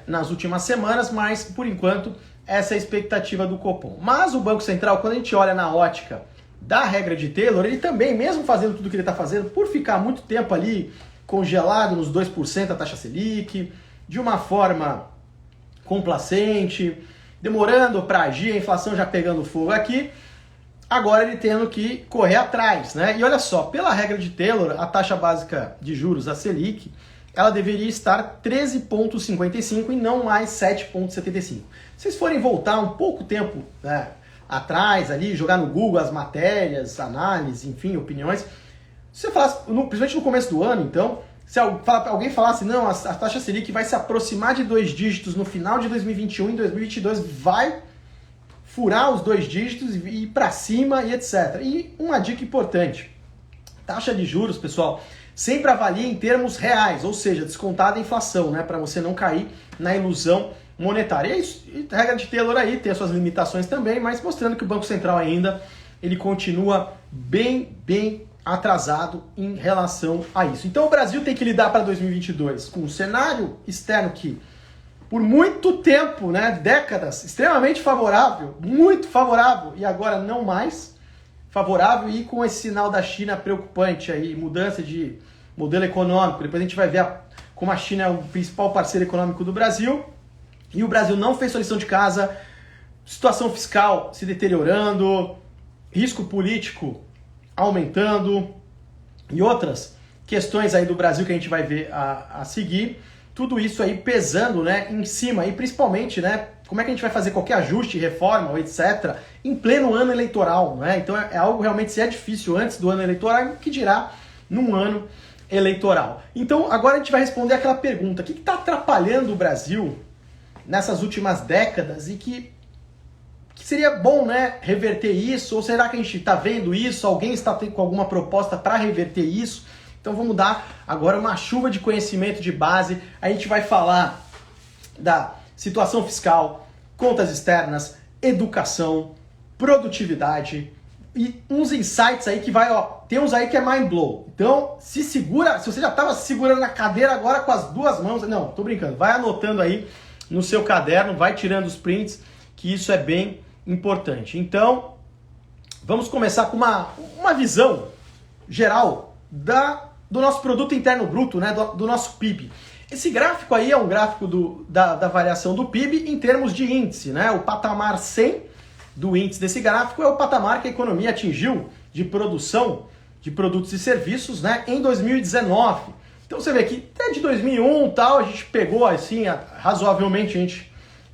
nas últimas semanas, mas por enquanto essa é a expectativa do Copom. Mas o Banco Central, quando a gente olha na ótica da regra de Taylor, ele também, mesmo fazendo tudo o que ele está fazendo, por ficar muito tempo ali congelado nos 2% a taxa Selic, de uma forma complacente, demorando para agir, a inflação já pegando fogo aqui, agora ele tendo que correr atrás, né? E olha só, pela regra de Taylor, a taxa básica de juros, a Selic, ela deveria estar 13,55 e não mais 7,75. Se vocês forem voltar um pouco tempo, né, atrás ali, jogar no Google as matérias, análise, enfim, opiniões, se você falasse, principalmente no começo do ano, então, se alguém falasse, não, a taxa Selic vai se aproximar de 2 dígitos no final de 2021 e em 2022 vai furar os 2 dígitos e ir para cima e etc. E uma dica importante, taxa de juros, pessoal, sempre avalie em termos reais, ou seja, descontada a inflação, né, para você não cair na ilusão monetária. E a regra de Taylor aí tem as suas limitações também, mas mostrando que o Banco Central ainda ele continua bem atrasado em relação a isso. Então o Brasil tem que lidar para 2022 com um cenário externo que por muito tempo, né, décadas, extremamente favorável, muito favorável, e agora não mais favorável, e com esse sinal da China preocupante aí, mudança de modelo econômico. Depois a gente vai ver como a China é o principal parceiro econômico do Brasil, e o Brasil não fez sua lição de casa, situação fiscal se deteriorando, risco político aumentando, e outras questões aí do Brasil que a gente vai ver a seguir. Tudo isso aí pesando, né, em cima, e principalmente, né, como é que a gente vai fazer qualquer ajuste, reforma, ou etc., em pleno ano eleitoral, né? Então é algo realmente, se é difícil antes do ano eleitoral, que dirá num ano eleitoral. Então agora a gente vai responder aquela pergunta, o que está atrapalhando o Brasil nessas últimas décadas e que seria bom, né, reverter isso, ou será que a gente está vendo isso, alguém está com alguma proposta para reverter isso? Então vamos dar agora uma chuva de conhecimento de base. A gente vai falar da situação fiscal, contas externas, educação, produtividade e uns insights aí que vai, ó, tem uns aí que é mind blow. Então se segura, se você já estava se segurando na cadeira agora com as duas mãos, não, tô brincando, vai anotando aí no seu caderno, vai tirando os prints, que isso é bem importante. Então vamos começar com uma visão geral do nosso produto interno bruto, né, do nosso PIB. Esse gráfico aí é um gráfico da variação do PIB em termos de índice, né? O patamar 100 do índice desse gráfico é o patamar que a economia atingiu de produção de produtos e serviços, né, em 2019. Então você vê que até de 2001 tal, a gente pegou assim, razoavelmente a gente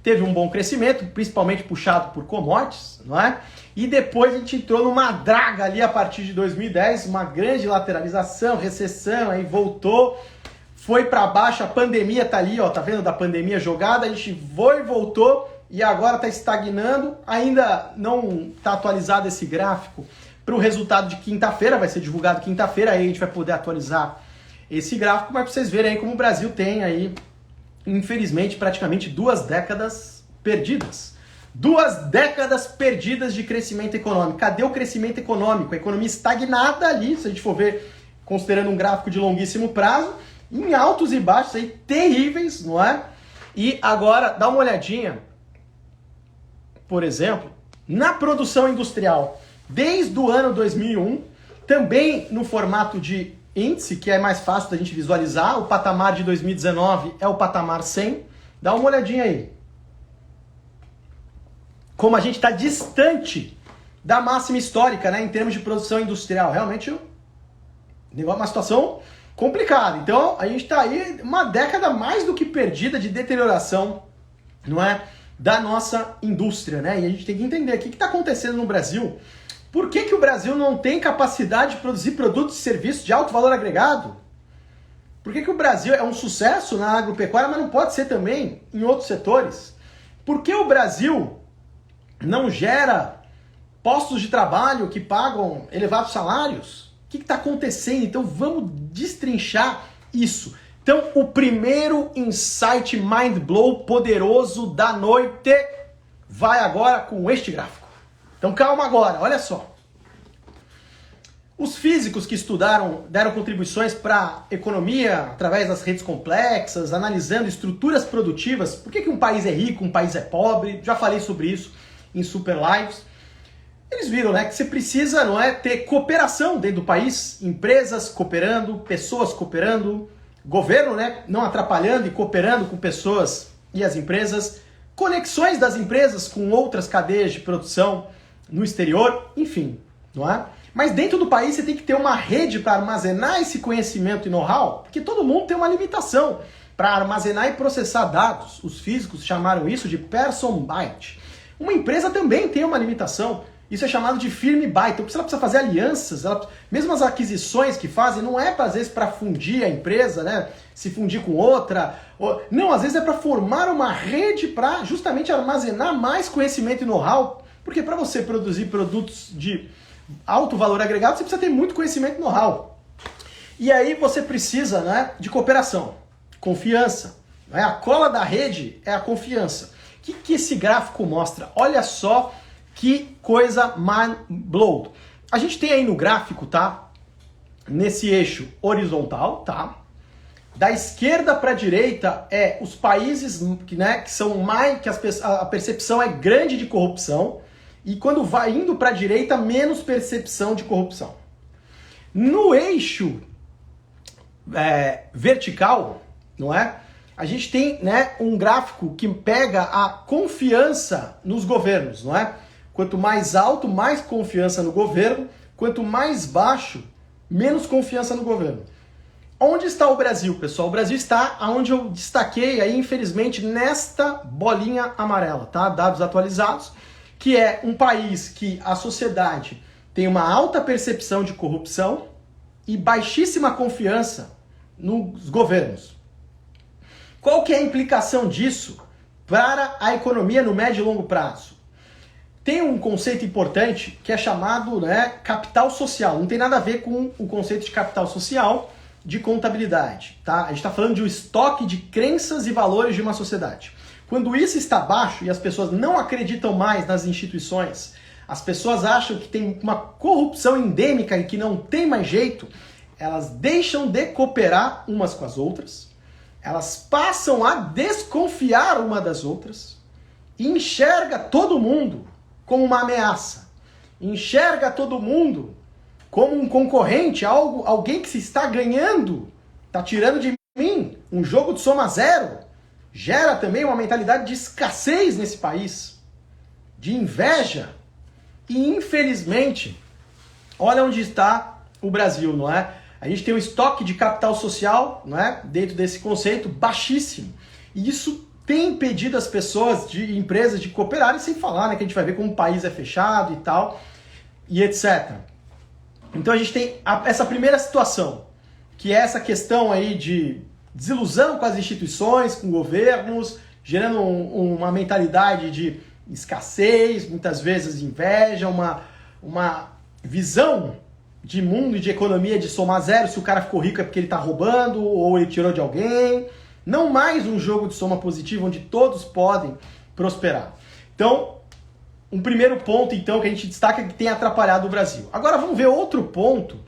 teve um bom crescimento, principalmente puxado por commodities, não é? E depois a gente entrou numa draga ali a partir de 2010, uma grande lateralização, recessão, aí voltou, foi para baixo, a pandemia tá ali, ó, tá vendo da pandemia jogada, a gente foi e voltou e agora tá estagnando, ainda não tá atualizado esse gráfico para o resultado de quinta-feira, vai ser divulgado quinta-feira, aí a gente vai poder atualizar esse gráfico, mas para vocês verem aí como o Brasil tem aí, infelizmente, praticamente 2 décadas perdidas. 2 décadas perdidas de crescimento econômico. Cadê o crescimento econômico? A economia estagnada ali, se a gente for ver, considerando um gráfico de longuíssimo prazo, em altos e baixos aí terríveis, não é? E agora, dá uma olhadinha, por exemplo, na produção industrial. Desde o ano 2001, também no formato de índice, que é mais fácil da gente visualizar, o patamar de 2019 é o patamar 100. Dá uma olhadinha aí. Como a gente está distante da máxima histórica, né, em termos de produção industrial. Realmente, uma situação complicada. Então, a gente está aí uma década mais do que perdida de deterioração, não é, da nossa indústria, né? E a gente tem que entender aqui o que está acontecendo no Brasil. Por que o Brasil não tem capacidade de produzir produtos e serviços de alto valor agregado? Por que o Brasil é um sucesso na agropecuária, mas não pode ser também em outros setores? Por que o Brasil não gera postos de trabalho que pagam elevados salários? O que está acontecendo? Então vamos destrinchar isso. Então o primeiro insight mind blow poderoso da noite vai agora com este gráfico. Então calma agora, olha só. Os físicos que estudaram, deram contribuições para a economia através das redes complexas, analisando estruturas produtivas, por que um país é rico, um país é pobre, já falei sobre isso em Super Lives. Eles viram, né, que você precisa, não é, ter cooperação dentro do país, empresas cooperando, pessoas cooperando, governo, né, não atrapalhando e cooperando com pessoas e as empresas, conexões das empresas com outras cadeias de produção no exterior, enfim, não é? Mas dentro do país você tem que ter uma rede para armazenar esse conhecimento e know-how, porque todo mundo tem uma limitação para armazenar e processar dados. Os físicos chamaram isso de person byte. Uma empresa também tem uma limitação. Isso é chamado de firm byte. Então ela precisa fazer alianças. Mesmo as aquisições que fazem, não é às vezes para fundir a empresa, né? Se fundir com outra. Não, às vezes é para formar uma rede para justamente armazenar mais conhecimento e know-how. Porque para você produzir produtos de alto valor agregado, você precisa ter muito conhecimento e know-how. E aí você precisa, né, de cooperação, confiança. Né? A cola da rede é a confiança. O que esse gráfico mostra? Olha só que coisa mind blow. A gente tem aí no gráfico, tá? Nesse eixo horizontal, tá? Da esquerda para a direita é os países que, né, que são mais que a percepção é grande de corrupção. E quando vai indo para a direita, menos percepção de corrupção. No eixo vertical, não é? A gente tem, né, um gráfico que pega a confiança nos governos, não é? Quanto mais alto, mais confiança no governo. Quanto mais baixo, menos confiança no governo. Onde está o Brasil, pessoal? O Brasil está onde eu destaquei aí, infelizmente, nesta bolinha amarela, tá? Dados atualizados. Que é um país que a sociedade tem uma alta percepção de corrupção e baixíssima confiança nos governos. Qual que é a implicação disso para a economia no médio e longo prazo? Tem um conceito importante que é chamado, né, capital social. Não tem nada a ver com o conceito de capital social de contabilidade. Tá? A gente está falando de um estoque de crenças e valores de uma sociedade. Quando isso está baixo e as pessoas não acreditam mais nas instituições, as pessoas acham que tem uma corrupção endêmica e que não tem mais jeito, elas deixam de cooperar umas com as outras, elas passam a desconfiar uma das outras e enxerga todo mundo como uma ameaça, enxerga todo mundo como um concorrente, alguém que se está ganhando, está tirando de mim, um jogo de soma zero. Gera também uma mentalidade de escassez nesse país, de inveja. E infelizmente, olha onde está o Brasil, não é? A gente tem um estoque de capital social, não é? Dentro desse conceito, baixíssimo. E isso tem impedido as pessoas de empresas de cooperarem, sem falar, né, que a gente vai ver como o país é fechado e tal, e etc. Então a gente tem essa primeira situação, que é essa questão aí de desilusão com as instituições, com governos, gerando uma mentalidade de escassez, muitas vezes inveja, uma visão de mundo e de economia de somar zero, se o cara ficou rico é porque ele está roubando ou ele tirou de alguém. Não mais um jogo de soma positiva onde todos podem prosperar. Então, um primeiro ponto então que a gente destaca que tem atrapalhado o Brasil. Agora vamos ver outro ponto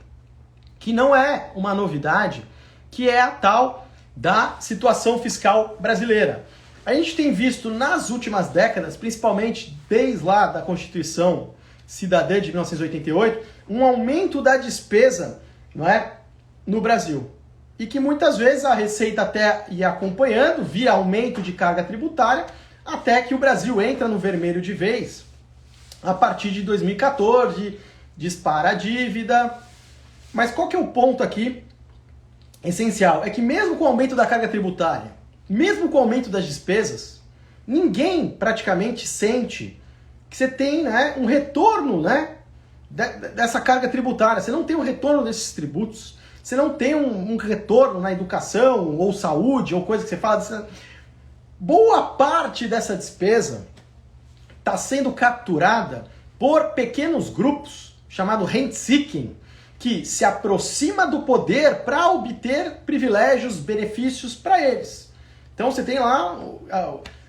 que não é uma novidade, que é a tal da situação fiscal brasileira. A gente tem visto nas últimas décadas, principalmente desde lá da Constituição Cidadã de 1988, um aumento da despesa, não é, no Brasil. E que muitas vezes a Receita até ia acompanhando, via aumento de carga tributária, até que o Brasil entra no vermelho de vez. A partir de 2014, dispara a dívida. Mas qual que é o ponto aqui essencial? É que mesmo com o aumento da carga tributária, mesmo com o aumento das despesas, ninguém praticamente sente que você tem, né, um retorno, né, dessa carga tributária. Você não tem um retorno desses tributos. Você não tem um retorno na educação ou saúde ou coisa que você fala. Boa parte dessa despesa está sendo capturada por pequenos grupos, chamado rent-seeking, que se aproxima do poder para obter privilégios, benefícios para eles. Então você tem lá,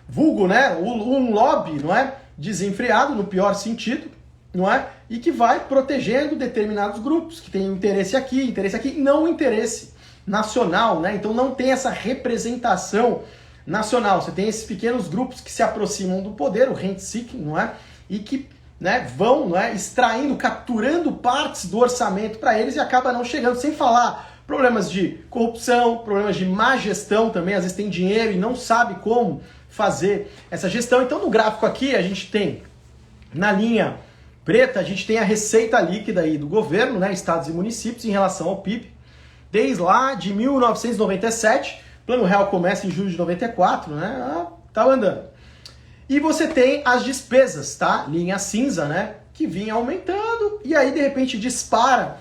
vulgo, né, um lobby, não é, desenfreado, no pior sentido, não é, e que vai protegendo determinados grupos, que tem interesse aqui, não interesse nacional, né? Então não tem essa representação nacional. Você tem esses pequenos grupos que se aproximam do poder, o rent-seeking, não é? E que, né, vão, não é, extraindo, capturando partes do orçamento para eles e acaba não chegando, sem falar problemas de corrupção, problemas de má gestão também, às vezes tem dinheiro e não sabe como fazer essa gestão. Então no gráfico aqui a gente tem, na linha preta, a gente tem a receita líquida aí do governo, né, estados e municípios em relação ao PIB, desde lá de 1997, o Plano Real começa em julho de 94, né, tá andando. E você tem as despesas, tá, linha cinza, né, que vinha aumentando e aí de repente dispara,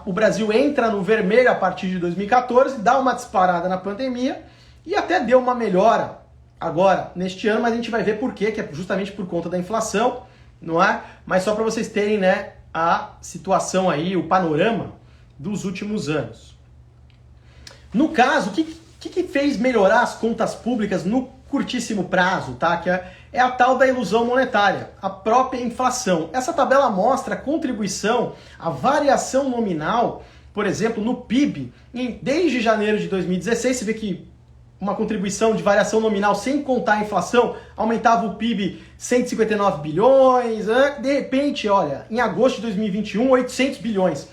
o Brasil entra no vermelho a partir de 2014, dá uma disparada na pandemia e até deu uma melhora agora neste ano, mas a gente vai ver por quê, que é justamente por conta da inflação, não é? Mas só para vocês terem, né, a situação aí, o panorama dos últimos anos. No caso, o que fez melhorar as contas públicas no curtíssimo prazo, tá? Que é a tal da ilusão monetária, a própria inflação. Essa tabela mostra a contribuição, a variação nominal, por exemplo, no PIB, desde janeiro de 2016, você vê que uma contribuição de variação nominal sem contar a inflação, aumentava o PIB 159 bilhões, de repente, olha, em agosto de 2021, 800 bilhões. O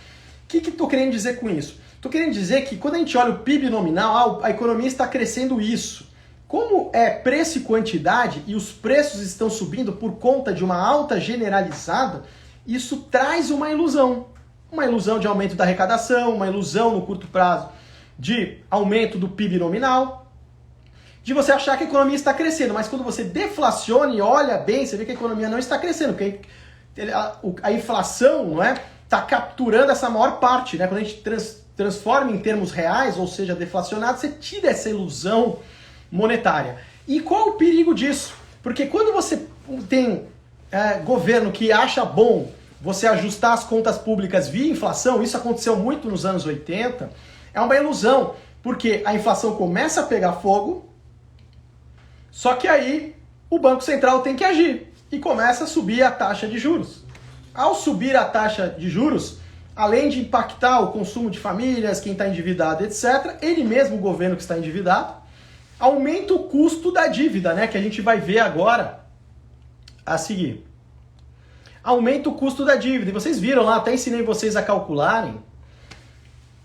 que estou querendo dizer com isso? Estou querendo dizer que quando a gente olha o PIB nominal, a economia está crescendo isso. Como é preço e quantidade e os preços estão subindo por conta de uma alta generalizada, isso traz uma ilusão. Uma ilusão de aumento da arrecadação, uma ilusão no curto prazo de aumento do PIB nominal, de você achar que a economia está crescendo, mas quando você deflaciona e olha bem, você vê que a economia não está crescendo, porque a inflação, não é, está capturando essa maior parte, né? Quando a gente transforma em termos reais, ou seja, deflacionado, você tira essa ilusão monetária. E qual o perigo disso? Porque quando você tem governo que acha bom você ajustar as contas públicas via inflação, isso aconteceu muito nos anos 80, é uma ilusão, porque a inflação começa a pegar fogo, só que aí o Banco Central tem que agir e começa a subir a taxa de juros. Ao subir a taxa de juros, além de impactar o consumo de famílias, quem está endividado, etc., ele mesmo, o governo que está endividado, aumenta o custo da dívida, né, que a gente vai ver agora a seguir. Aumenta o custo da dívida. E vocês viram lá, até ensinei vocês a calcularem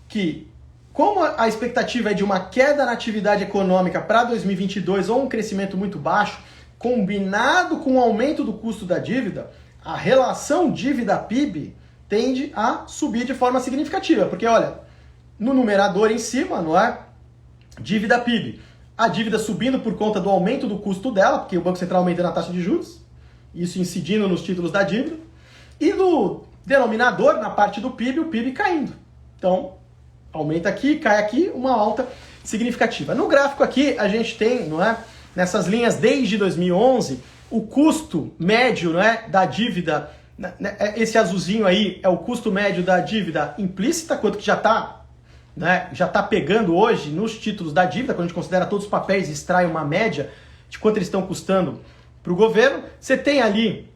que como a expectativa é de uma queda na atividade econômica para 2022 ou um crescimento muito baixo, combinado com o aumento do custo da dívida, a relação dívida-PIB tende a subir de forma significativa. Porque, olha, no numerador em cima, não é? Dívida-PIB. a dívida subindo por conta do aumento do custo dela, porque o Banco Central aumentando a taxa de juros, isso incidindo nos títulos da dívida, e no denominador, na parte do PIB, o PIB caindo. Então, aumenta aqui, cai aqui, uma alta significativa. No gráfico aqui, a gente tem, não é, nessas linhas desde 2011, o custo médio, não é, da dívida, esse azulzinho aí é o custo médio da dívida implícita, quanto que já está pegando hoje nos títulos da dívida, quando a gente considera todos os papéis e extrai uma média de quanto eles estão custando para o governo. Você tem ali,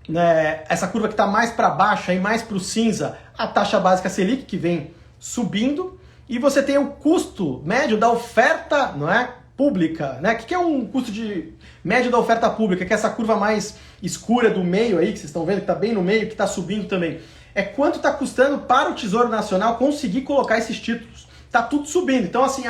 né, essa curva que está mais para baixo, aí mais para o cinza, a taxa básica Selic, que vem subindo, e você tem o custo médio da oferta, não é, pública, né? O que é um custo de médio da oferta pública? Que é essa curva mais escura do meio aí, que vocês estão vendo, que está bem no meio, que está subindo também. É quanto está custando para o Tesouro Nacional conseguir colocar esses títulos. Está tudo subindo. Então assim,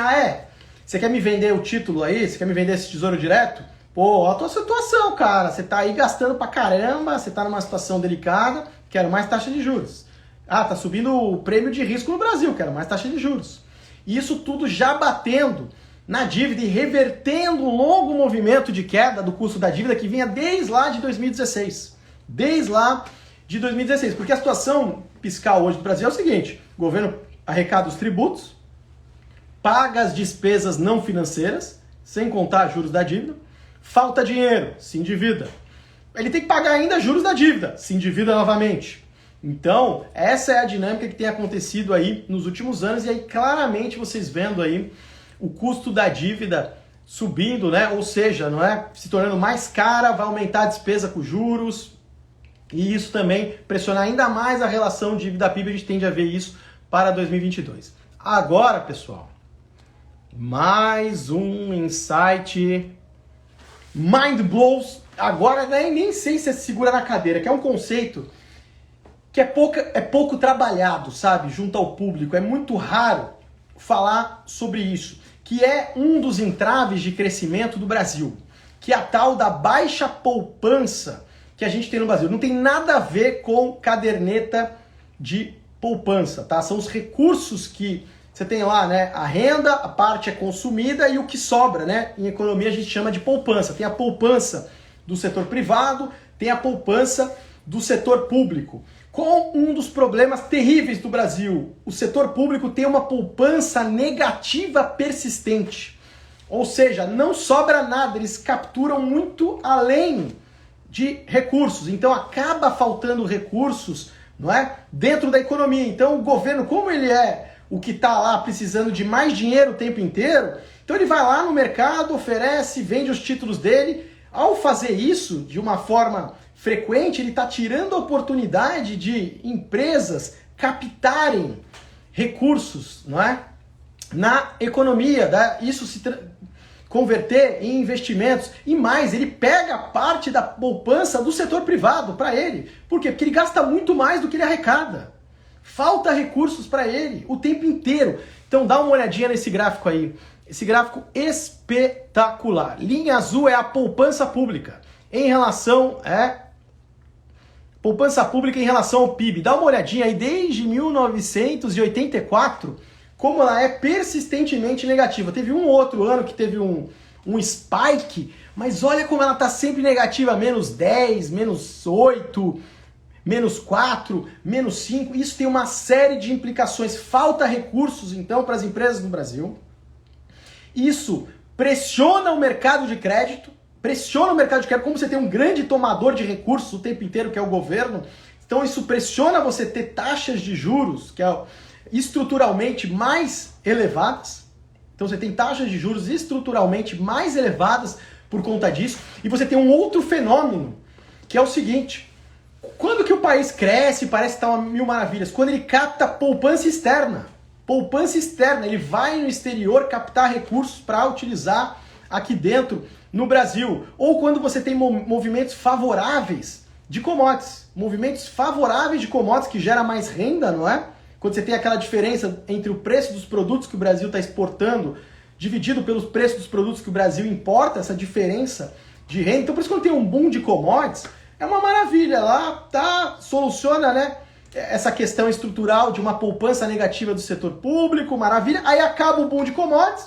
você quer me vender o título aí? Você quer me vender esse Tesouro Direto? Pô, olha a tua situação, cara. Você está aí gastando pra caramba, você está numa situação delicada, quero mais taxa de juros. Tá subindo o prêmio de risco no Brasil, quero mais taxa de juros. E isso tudo já batendo na dívida e revertendo um longo movimento de queda do custo da dívida que vinha desde lá de 2016. Desde lá de 2016. Porque a situação fiscal hoje do Brasil é o seguinte: o governo arrecada os tributos, paga as despesas não financeiras, sem contar juros da dívida, falta dinheiro, se endivida. Ele tem que pagar ainda juros da dívida, se endivida novamente. Então, essa é a dinâmica que tem acontecido aí nos últimos anos, e aí claramente vocês vendo aí o custo da dívida subindo, né? Ou seja, não é, se tornando mais cara, vai aumentar a despesa com juros, e isso também pressionar ainda mais a relação dívida-PIB. A gente tende a ver isso para 2022. Agora, pessoal, mais um insight mind blows. Agora nem sei se segura na cadeira, que é um conceito que é pouco trabalhado, sabe, junto ao público. É muito raro falar sobre isso, que é um dos entraves de crescimento do Brasil, que é a tal da baixa poupança que a gente tem no Brasil. Não tem nada a ver com caderneta de poupança, tá? São os recursos que você tem lá, né? A renda, a parte é consumida e o que sobra, né? Em economia a gente chama de poupança. Tem a poupança do setor privado, tem a poupança do setor público. Com um dos problemas terríveis do Brasil, o setor público tem uma poupança negativa persistente. Ou seja, não sobra nada, eles capturam muito além de recursos. Então acaba faltando recursos, não é, dentro da economia. Então o governo, como ele é o que está lá precisando de mais dinheiro o tempo inteiro, então ele vai lá no mercado, oferece, vende os títulos dele. Ao fazer isso de uma forma frequente, ele está tirando a oportunidade de empresas captarem recursos, não é, na economia, isso se converter em investimentos. E mais, ele pega parte da poupança do setor privado para ele. Por quê? Porque ele gasta muito mais do que ele arrecada. Falta recursos para ele o tempo inteiro. Então dá uma olhadinha nesse gráfico aí. Esse gráfico espetacular. Linha azul é a poupança pública em relação poupança pública em relação ao PIB. Dá uma olhadinha aí desde 1984, como ela é persistentemente negativa. Teve um outro ano que teve um spike, mas olha como ela está sempre negativa, menos 10, menos 8, menos 4, menos 5. Isso tem uma série de implicações. Falta recursos, então, para as empresas no Brasil. Isso pressiona o mercado de crédito, como você tem um grande tomador de recursos o tempo inteiro, que é o governo. Então isso pressiona você ter taxas de juros que é estruturalmente mais elevadas. Então você tem taxas de juros estruturalmente mais elevadas por conta disso. E você tem um outro fenômeno, que é o seguinte: quando que o país cresce, parece que está uma mil maravilhas? Quando ele capta poupança externa. Poupança externa, ele vai no exterior captar recursos para utilizar aqui dentro no Brasil. Ou quando você tem movimentos favoráveis de commodities. Movimentos favoráveis de commodities que gera mais renda, não é? Quando você tem aquela diferença entre o preço dos produtos que o Brasil está exportando, dividido pelos preços dos produtos que o Brasil importa, essa diferença de renda. Então por isso que quando tem um boom de commodities, é uma maravilha. Lá soluciona, né, essa questão estrutural de uma poupança negativa do setor público, maravilha. Aí acaba o boom de commodities,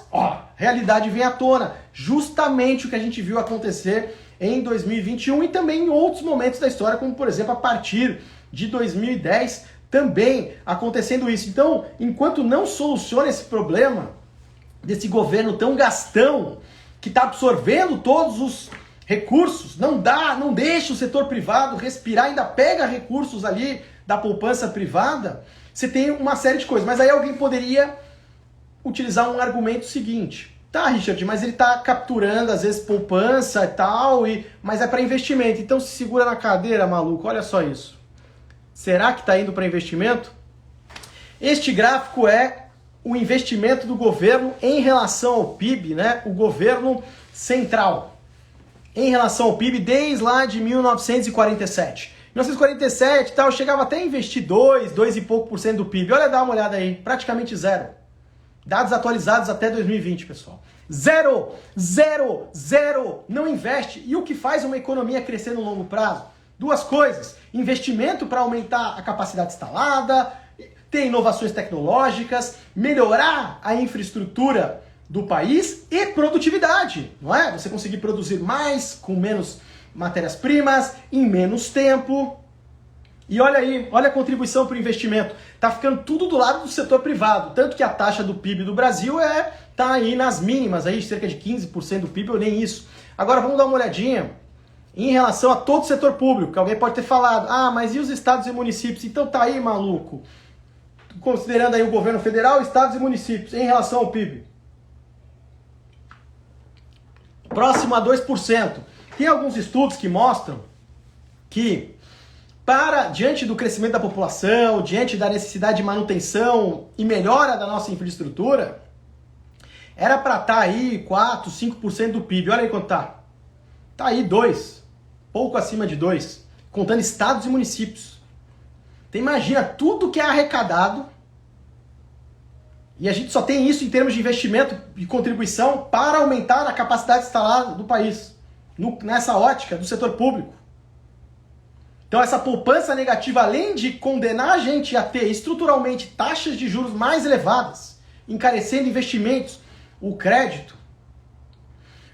realidade vem à tona. Justamente o que a gente viu acontecer em 2021 e também em outros momentos da história, como por exemplo a partir de 2010, também acontecendo isso. Então, enquanto não soluciona esse problema desse governo tão gastão, que está absorvendo todos os recursos, não deixa o setor privado respirar, ainda pega recursos ali da poupança privada, você tem uma série de coisas. Mas aí alguém poderia utilizar um argumento seguinte: tá, Richard, mas ele está capturando às vezes poupança e tal, mas é para investimento, então se segura na cadeira, maluco, olha só isso. Será que está indo para investimento? Este gráfico é o investimento do governo em relação ao PIB, né? O governo central em relação ao PIB desde lá de 1947. 1947 e tal, chegava até a investir 2 e pouco por cento do PIB. Olha, dá uma olhada aí, praticamente zero. Dados atualizados até 2020, pessoal. Zero, não investe. E o que faz uma economia crescer no longo prazo? Duas coisas: investimento para aumentar a capacidade instalada, ter inovações tecnológicas, melhorar a infraestrutura do país e produtividade, não é? Você conseguir produzir mais com menos matérias-primas, em menos tempo. E olha aí, olha a contribuição para o investimento. Tá ficando tudo do lado do setor privado, tanto que a taxa do PIB do Brasil tá aí nas mínimas, aí cerca de 15% do PIB, ou nem isso. Agora vamos dar uma olhadinha em relação a todo o setor público, que alguém pode ter falado: ah, mas e os estados e municípios? Então tá aí, maluco. Considerando aí o governo federal, estados e municípios, em relação ao PIB. Próximo a 2%. Tem alguns estudos que mostram que, diante do crescimento da população, diante da necessidade de manutenção e melhora da nossa infraestrutura, era para estar aí 4, 5% do PIB. Olha aí quanto tá. Tá aí 2, pouco acima de 2, contando estados e municípios. Então imagina tudo que é arrecadado, e a gente só tem isso em termos de investimento e contribuição para aumentar a capacidade instalada do país, nessa ótica do setor público. Então essa poupança negativa, além de condenar a gente a ter estruturalmente taxas de juros mais elevadas, encarecendo investimentos, o crédito,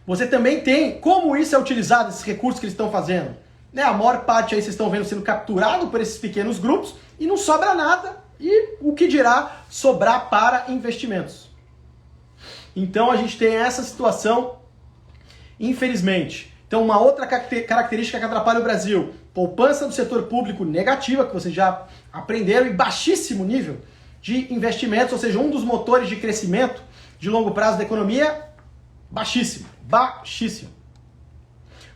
você também tem como isso é utilizado, esses recursos que eles estão fazendo. Né? A maior parte aí vocês estão vendo sendo capturado por esses pequenos grupos e não sobra nada. E o que dirá sobrar para investimentos. Então a gente tem essa situação, infelizmente. Então uma outra característica que atrapalha o Brasil: poupança do setor público negativa, que vocês já aprenderam, e baixíssimo nível de investimentos, ou seja, um dos motores de crescimento de longo prazo da economia, baixíssimo.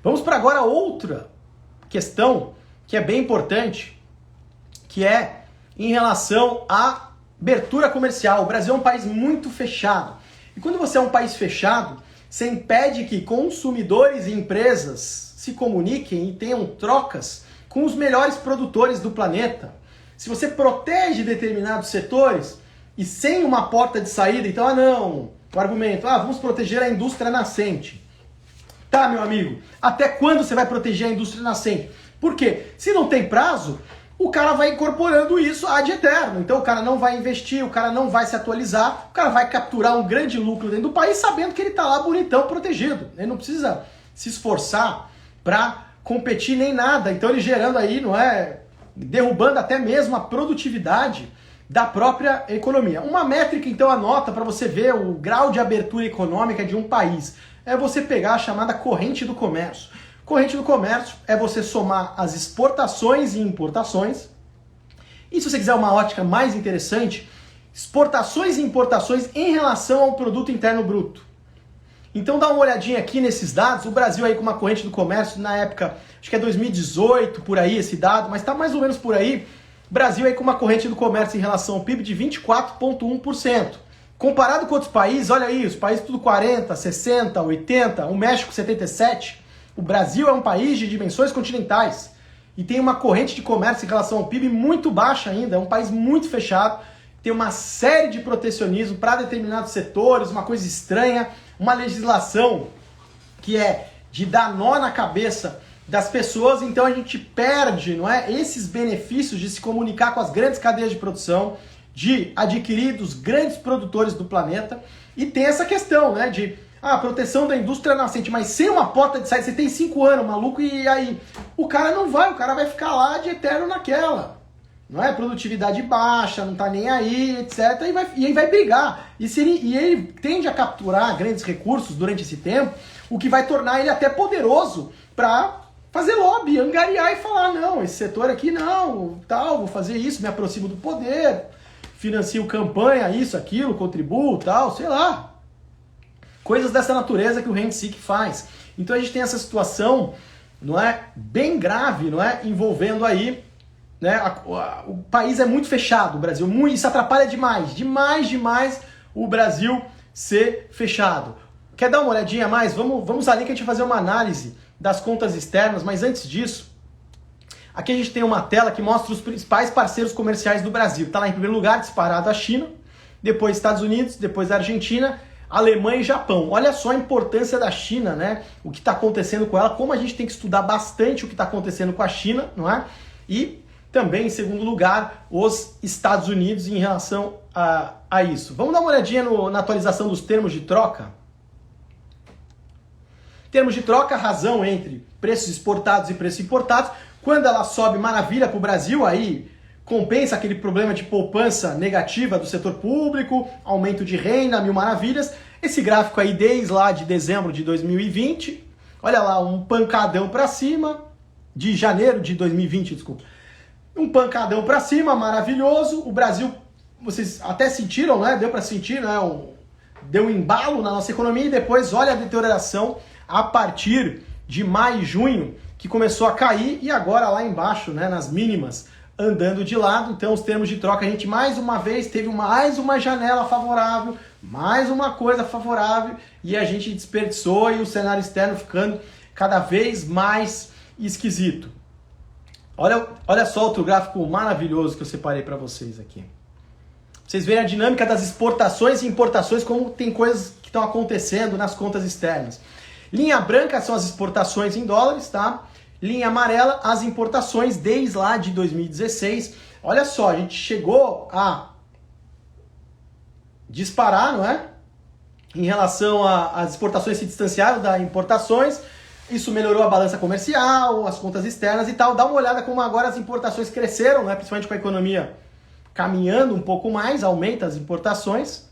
Vamos para agora outra questão que é bem importante, que é em relação à abertura comercial. O Brasil é um país muito fechado. E quando você é um país fechado, você impede que consumidores e empresas se comuniquem e tenham trocas com os melhores produtores do planeta. Se você protege determinados setores e sem uma porta de saída, então, o argumento, vamos proteger a indústria nascente. Tá, meu amigo, até quando você vai proteger a indústria nascente? Por quê? Se não tem prazo, o cara vai incorporando isso ad eterno. Então o cara não vai investir, o cara não vai se atualizar, o cara vai capturar um grande lucro dentro do país sabendo que ele está lá bonitão, protegido. Ele não precisa se esforçar para competir nem nada. Então ele gerando aí, derrubando até mesmo a produtividade da própria economia. Uma métrica, então, anota para você ver o grau de abertura econômica de um país. É você pegar a chamada corrente do comércio. Corrente do comércio é você somar as exportações e importações. E se você quiser uma ótica mais interessante, exportações e importações em relação ao produto interno bruto. Então dá uma olhadinha aqui nesses dados. O Brasil aí com uma corrente do comércio na época, acho que é 2018, por aí esse dado, mas está mais ou menos por aí. Brasil aí com uma corrente do comércio em relação ao PIB de 24,1%. Comparado com outros países, olha aí, os países tudo 40, 60, 80, o México 77%. O Brasil é um país de dimensões continentais e tem uma corrente de comércio em relação ao PIB muito baixa ainda, é um país muito fechado, tem uma série de protecionismo para determinados setores, uma coisa estranha, uma legislação que é de dar nó na cabeça das pessoas, então a gente perde, não é, esses benefícios de se comunicar com as grandes cadeias de produção, de adquirir dos grandes produtores do planeta, e tem essa questão, né, de proteção da indústria nascente, mas sem uma porta de saída, você tem 5 anos, maluco, e aí o cara não vai, o cara vai ficar lá de eterno naquela, não é? Produtividade baixa, não tá nem aí, etc, e aí vai brigar, e ele tende a capturar grandes recursos durante esse tempo, o que vai tornar ele até poderoso para fazer lobby, angariar e falar, não, esse setor aqui não, tal, vou fazer isso, me aproximo do poder, financio campanha, isso, aquilo, contribuo, tal, sei lá. Coisas dessa natureza que o rent seek faz. Então a gente tem essa situação, não é, bem grave, não é, envolvendo aí, né, o país é muito fechado, o Brasil, isso atrapalha demais o Brasil ser fechado. Quer dar uma olhadinha a mais? Vamos ali que a gente vai fazer uma análise das contas externas, mas antes disso, aqui a gente tem uma tela que mostra os principais parceiros comerciais do Brasil. Está lá em primeiro lugar, disparado a China, depois Estados Unidos, depois a Argentina, Alemanha e Japão. Olha só a importância da China, né? O que está acontecendo com ela, como a gente tem que estudar bastante o que está acontecendo com a China, não é? E também, em segundo lugar, os Estados Unidos em relação a isso. Vamos dar uma olhadinha na atualização dos termos de troca? Termos de troca, razão entre preços exportados e preços importados. Quando ela sobe, maravilha para o Brasil, aí compensa aquele problema de poupança negativa do setor público, aumento de renda, mil maravilhas. Esse gráfico aí desde lá de dezembro de 2020, olha lá, um pancadão para cima, de janeiro de 2020, desculpa. Um pancadão para cima, maravilhoso. O Brasil, vocês até sentiram, né? Deu para sentir, né? Deu um embalo na nossa economia e depois olha a deterioração a partir de maio e junho, que começou a cair e agora lá embaixo, né, nas mínimas, andando de lado. Então os termos de troca, a gente mais uma vez teve mais uma janela favorável, mais uma coisa favorável e a gente desperdiçou e o cenário externo ficando cada vez mais esquisito. Olha só outro gráfico maravilhoso que eu separei para vocês aqui. Vocês verem a dinâmica das exportações e importações, como tem coisas que estão acontecendo nas contas externas. Linha branca são as exportações em dólares, tá? Linha amarela, as importações desde lá de 2016. Olha só, a gente chegou a disparar, não é? Em relação às exportações se distanciaram das importações. Isso melhorou a balança comercial, as contas externas e tal. Dá uma olhada como agora as importações cresceram, né? Principalmente com a economia caminhando um pouco mais, aumenta as importações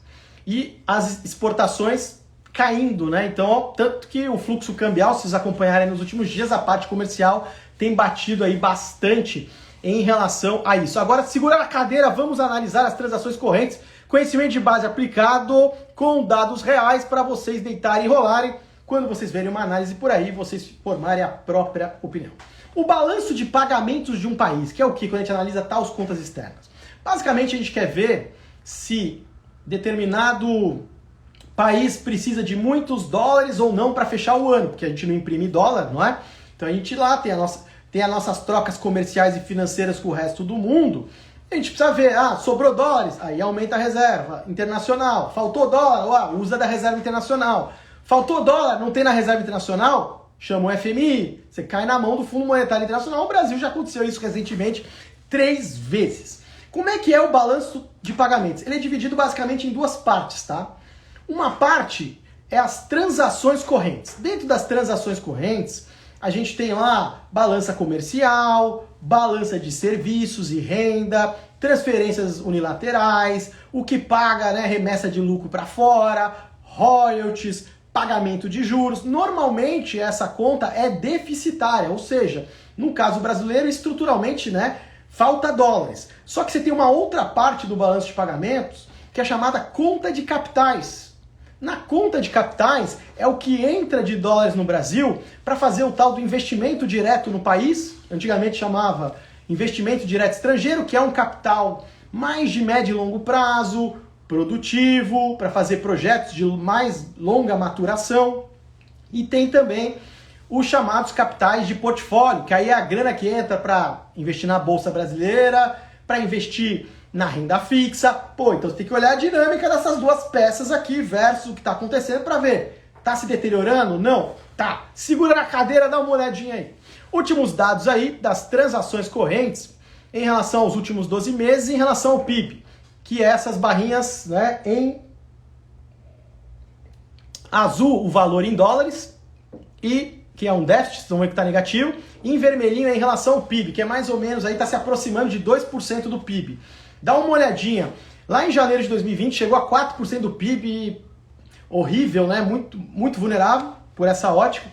e as exportações caindo, né? Então, ó, tanto que o fluxo cambial, se vocês acompanharem nos últimos dias, a parte comercial tem batido aí bastante em relação a isso. Agora, segura a cadeira, vamos analisar as transações correntes, conhecimento de base aplicado com dados reais para vocês deitarem e rolarem. Quando vocês verem uma análise por aí, vocês formarem a própria opinião. O balanço de pagamentos de um país, que é o que? Quando a gente analisa tais contas externas. Basicamente, a gente quer ver se determinado país precisa de muitos dólares ou não para fechar o ano, porque a gente não imprime dólar, não é? Então a gente lá tem as nossas trocas comerciais e financeiras com o resto do mundo. A gente precisa ver, sobrou dólares, aí aumenta a reserva internacional. Faltou dólar, usa da reserva internacional. Faltou dólar, não tem na reserva internacional? Chama o FMI, você cai na mão do Fundo Monetário Internacional. O Brasil já aconteceu isso recentemente 3 vezes. Como é que é o balanço de pagamentos? Ele é dividido basicamente em 2 partes, tá? Uma parte é as transações correntes. Dentro das transações correntes, a gente tem lá balança comercial, balança de serviços e renda, transferências unilaterais, o que paga, né, remessa de lucro para fora, royalties, pagamento de juros. Normalmente essa conta é deficitária, ou seja, no caso brasileiro, estruturalmente, né, falta dólares. Só que você tem uma outra parte do balanço de pagamentos que é chamada conta de capitais. Na conta de capitais é o que entra de dólares no Brasil para fazer o tal do investimento direto no país. Antigamente chamava investimento direto estrangeiro, que é um capital mais de médio e longo prazo, produtivo, para fazer projetos de mais longa maturação. E tem também os chamados capitais de portfólio, que aí é a grana que entra para investir na Bolsa Brasileira, para investir na renda fixa. Então você tem que olhar a dinâmica dessas 2 peças aqui versus o que está acontecendo para ver. Tá se deteriorando? Não. Tá. Segura na cadeira, dá uma olhadinha aí. Últimos dados aí das transações correntes em relação aos últimos 12 meses em relação ao PIB, que é essas barrinhas, né, em azul o valor em dólares, e que é um déficit, vocês vão ver que está negativo, e em vermelhinho é em relação ao PIB, que é mais ou menos, aí está se aproximando de 2% do PIB. Dá uma olhadinha, lá em janeiro de 2020 chegou a 4% do PIB, horrível, né? Muito vulnerável por essa ótica.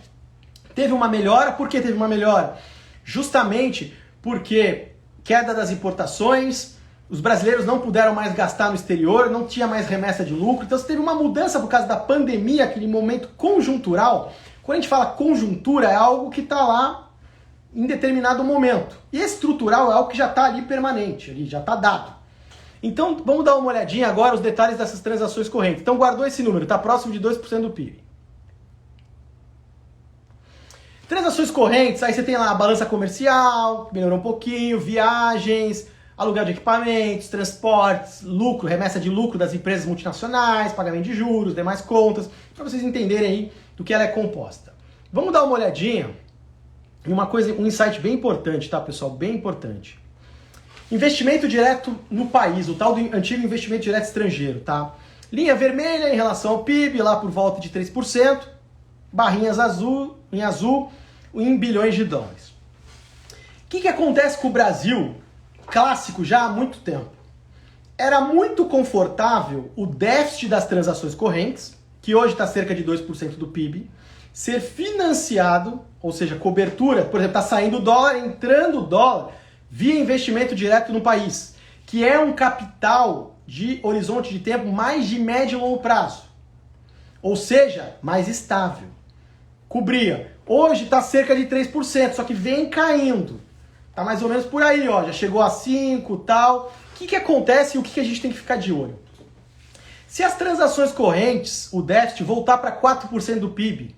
Teve uma melhora, por que teve uma melhora? Justamente porque queda das importações, os brasileiros não puderam mais gastar no exterior, não tinha mais remessa de lucro, então você teve uma mudança por causa da pandemia, aquele momento conjuntural. Quando a gente fala conjuntura, é algo que está lá em determinado momento. E estrutural é algo que já está ali permanente, ali, já está dado. Então, vamos dar uma olhadinha agora os detalhes dessas transações correntes. Então, guardou esse número, está próximo de 2% do PIB. Transações correntes, aí você tem lá a balança comercial, que melhorou um pouquinho, viagens, aluguel de equipamentos, transportes, lucro, remessa de lucro das empresas multinacionais, pagamento de juros, demais contas, para vocês entenderem aí do que ela é composta. Vamos dar uma olhadinha em uma coisa, um insight bem importante, tá, pessoal? Bem importante. Investimento direto no país, o tal do antigo investimento direto estrangeiro, tá? Linha vermelha em relação ao PIB, lá por volta de 3%, barrinhas azul, em bilhões de dólares. O que acontece com o Brasil, clássico já há muito tempo? Era muito confortável o déficit das transações correntes, que hoje está cerca de 2% do PIB, ser financiado, ou seja, cobertura, por exemplo, está saindo dólar, entrando dólar, via investimento direto no país, que é um capital de horizonte de tempo mais de médio e longo prazo. Ou seja, mais estável. Cobria. Hoje está cerca de 3%, só que vem caindo. Está mais ou menos por aí, ó, já chegou a 5% e tal. O que acontece e o que a gente tem que ficar de olho? Se as transações correntes, o déficit, voltar para 4% do PIB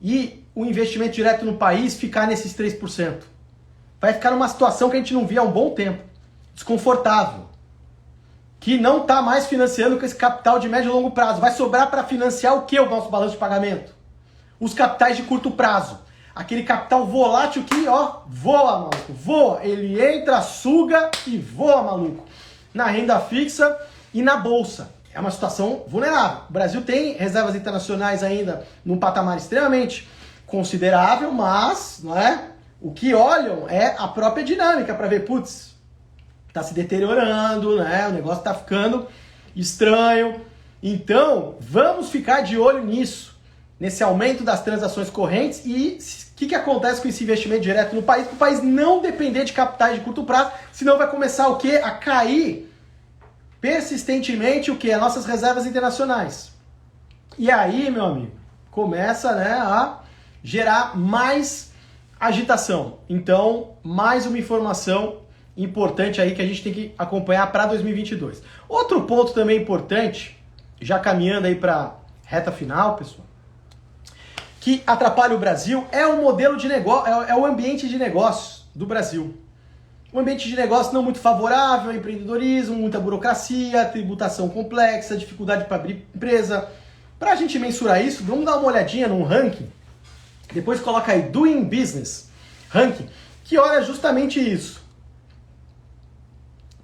e o investimento direto no país ficar nesses 3%, vai ficar numa situação que a gente não via há um bom tempo, desconfortável, que não está mais financiando com esse capital de médio e longo prazo. Vai sobrar para financiar o que o nosso balanço de pagamento? Os capitais de curto prazo. Aquele capital volátil que, ó, voa, maluco, voa. Ele entra, suga e voa, maluco. Na renda fixa e na bolsa. É uma situação vulnerável. O Brasil tem reservas internacionais ainda num patamar extremamente considerável, mas, não é? O que olham é a própria dinâmica para ver, putz, tá se deteriorando, né? O negócio tá ficando estranho. Então, vamos ficar de olho nisso, nesse aumento das transações correntes e o que acontece com esse investimento direto no país, para o país não depender de capitais de curto prazo, senão vai começar o quê? A cair persistentemente o quê? As nossas reservas internacionais. E aí, meu amigo, começa, né, a gerar mais agitação. Então, mais uma informação importante aí que a gente tem que acompanhar para 2022. Outro ponto também importante, já caminhando aí para reta final, pessoal, que atrapalha o Brasil é o modelo de negócio, é o ambiente de negócios do Brasil. Um ambiente de negócio não muito favorável ao empreendedorismo, muita burocracia, tributação complexa, dificuldade para abrir empresa. Para a gente mensurar isso, vamos dar uma olhadinha num ranking. Depois coloca aí Doing Business Ranking, que olha justamente isso.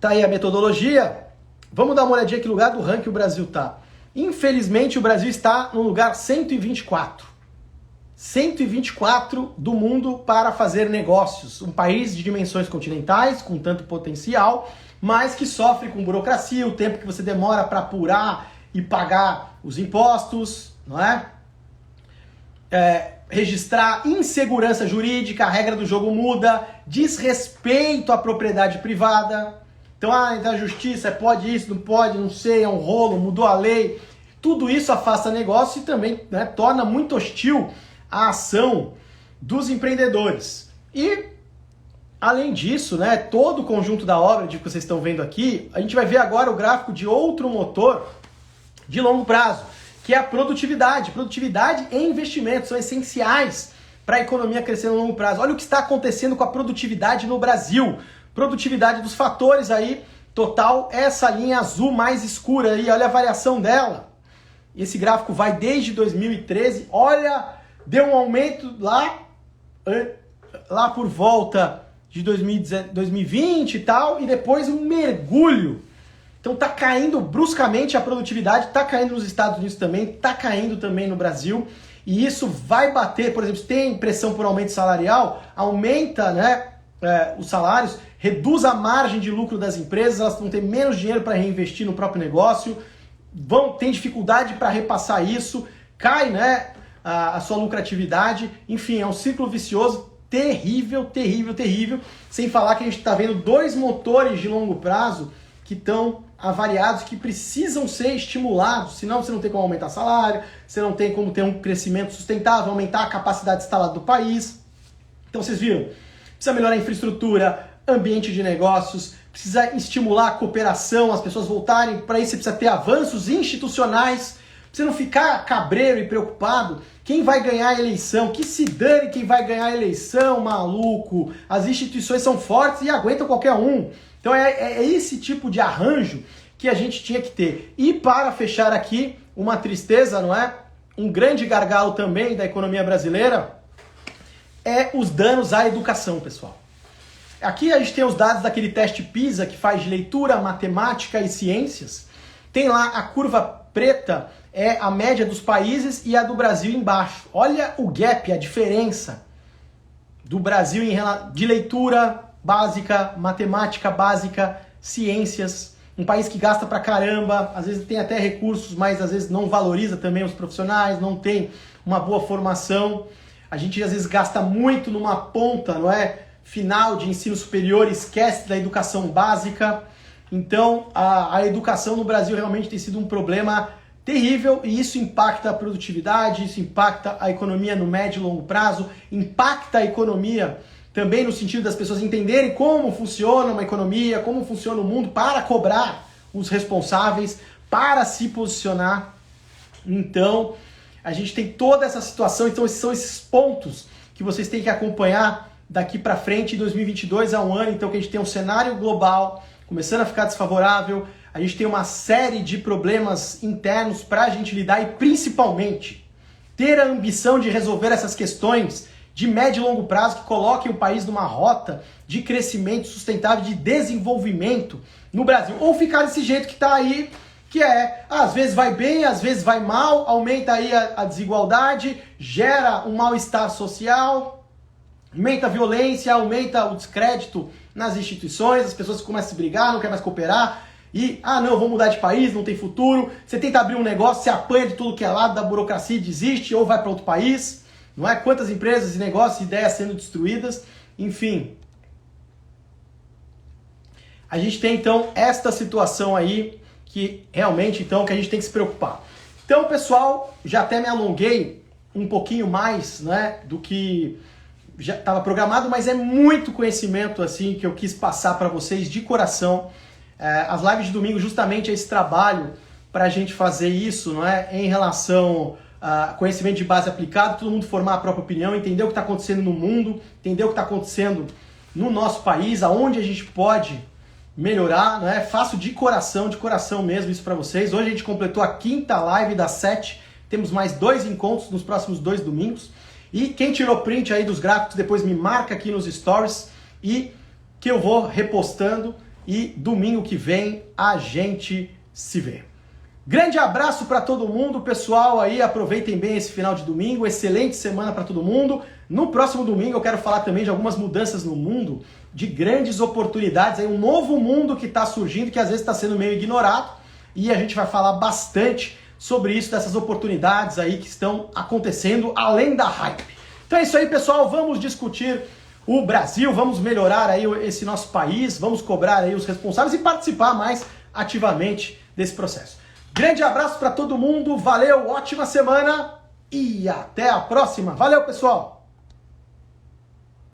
Tá aí a metodologia. Vamos dar uma olhadinha que lugar do ranking o Brasil tá. Infelizmente o Brasil está no lugar 124. 124 do mundo para fazer negócios. Um país de dimensões continentais, com tanto potencial, mas que sofre com burocracia, o tempo que você demora para apurar e pagar os impostos, não é? Registrar insegurança jurídica, a regra do jogo muda, desrespeito à propriedade privada. Então, da justiça, pode isso, não pode, não sei, é um rolo, mudou a lei. Tudo isso afasta negócio e também, né, torna muito hostil a ação dos empreendedores. E, além disso, né, todo o conjunto da obra que vocês estão vendo aqui, a gente vai ver agora o gráfico de outro motor de longo prazo, que é a produtividade. Produtividade e investimento são essenciais para a economia crescer no longo prazo. Olha o que está acontecendo com a produtividade no Brasil. Produtividade dos fatores aí, total, essa linha azul mais escura aí, olha a variação dela. Esse gráfico vai desde 2013, olha... Deu um aumento lá, lá por volta de 2020 e tal, e depois um mergulho. Então tá caindo bruscamente a produtividade, tá caindo nos Estados Unidos também, tá caindo também no Brasil, e isso vai bater, por exemplo, se tem pressão por aumento salarial, aumenta, né, os salários, reduz a margem de lucro das empresas, elas vão ter menos dinheiro para reinvestir no próprio negócio, ter dificuldade para repassar isso, cai, né, a sua lucratividade, enfim, é um ciclo vicioso terrível, terrível, terrível, sem falar que a gente está vendo dois motores de longo prazo que estão avariados, que precisam ser estimulados, senão você não tem como aumentar salário, você não tem como ter um crescimento sustentável, aumentar a capacidade instalada do país. Então vocês viram, precisa melhorar a infraestrutura, ambiente de negócios, precisa estimular a cooperação, as pessoas voltarem, para isso você precisa ter avanços institucionais, você não ficar cabreiro e preocupado, quem vai ganhar a eleição, que se dane quem vai ganhar a eleição, maluco, as instituições são fortes e aguentam qualquer um. Então é esse tipo de arranjo que a gente tinha que ter. E para fechar aqui, uma tristeza, não é? Um grande gargalo também da economia brasileira é os danos à educação, pessoal. Aqui a gente tem os dados daquele teste PISA que faz de leitura, matemática e ciências. Tem lá a curva preta, é a média dos países e a do Brasil embaixo. Olha o gap, a diferença do Brasil de leitura básica, matemática básica, ciências. Um país que gasta pra caramba, às vezes tem até recursos, mas às vezes não valoriza também os profissionais, não tem uma boa formação. A gente às vezes gasta muito numa ponta, não é? Final de ensino superior, esquece da educação básica. Então, a educação no Brasil realmente tem sido um problema terrível e isso impacta a produtividade, isso impacta a economia no médio e longo prazo, impacta a economia também no sentido das pessoas entenderem como funciona uma economia, como funciona o mundo, para cobrar os responsáveis, para se posicionar. Então, a gente tem toda essa situação, então esses são esses pontos que vocês têm que acompanhar daqui para frente. Em 2022 é um ano então que a gente tem um cenário global começando a ficar desfavorável, a gente tem uma série de problemas internos para a gente lidar e principalmente ter a ambição de resolver essas questões de médio e longo prazo que coloquem o país numa rota de crescimento sustentável, de desenvolvimento no Brasil. Ou ficar desse jeito que está aí, que às vezes vai bem, às vezes vai mal, aumenta aí a desigualdade, gera um mal-estar social, aumenta a violência, aumenta o descrédito nas instituições, as pessoas começam a se brigar, não querem mais cooperar, e, não, vou mudar de país, não tem futuro, você tenta abrir um negócio, você apanha de tudo que é lado da burocracia e desiste, ou vai para outro país, não é? Quantas empresas, negócios, ideias sendo destruídas, enfim. A gente tem, então, esta situação aí, que realmente, então, que a gente tem que se preocupar. Então, pessoal, já até me alonguei um pouquinho mais, né, do que já estava programado, mas é muito conhecimento assim que eu quis passar para vocês de coração. As lives de domingo justamente é esse trabalho para a gente fazer isso, não é? Em relação a conhecimento de base aplicado, todo mundo formar a própria opinião, entender o que está acontecendo no mundo, entender o que está acontecendo no nosso país, aonde a gente pode melhorar, não é? Faço de coração mesmo isso para vocês. Hoje a gente completou a 5ª live das 7, temos mais 2 encontros nos próximos 2 domingos. E quem tirou print aí dos gráficos, depois me marca aqui nos stories e que eu vou repostando e domingo que vem a gente se vê. Grande abraço para todo mundo, pessoal aí, aproveitem bem esse final de domingo, excelente semana para todo mundo. No próximo domingo eu quero falar também de algumas mudanças no mundo, de grandes oportunidades, aí um novo mundo que está surgindo, que às vezes está sendo meio ignorado, e a gente vai falar bastante sobre isso, dessas oportunidades aí que estão acontecendo além da hype. Então é isso aí, pessoal, vamos discutir o Brasil, vamos melhorar aí esse nosso país, vamos cobrar aí os responsáveis e participar mais ativamente desse processo. Grande abraço para todo mundo, valeu, ótima semana e até a próxima. Valeu, pessoal!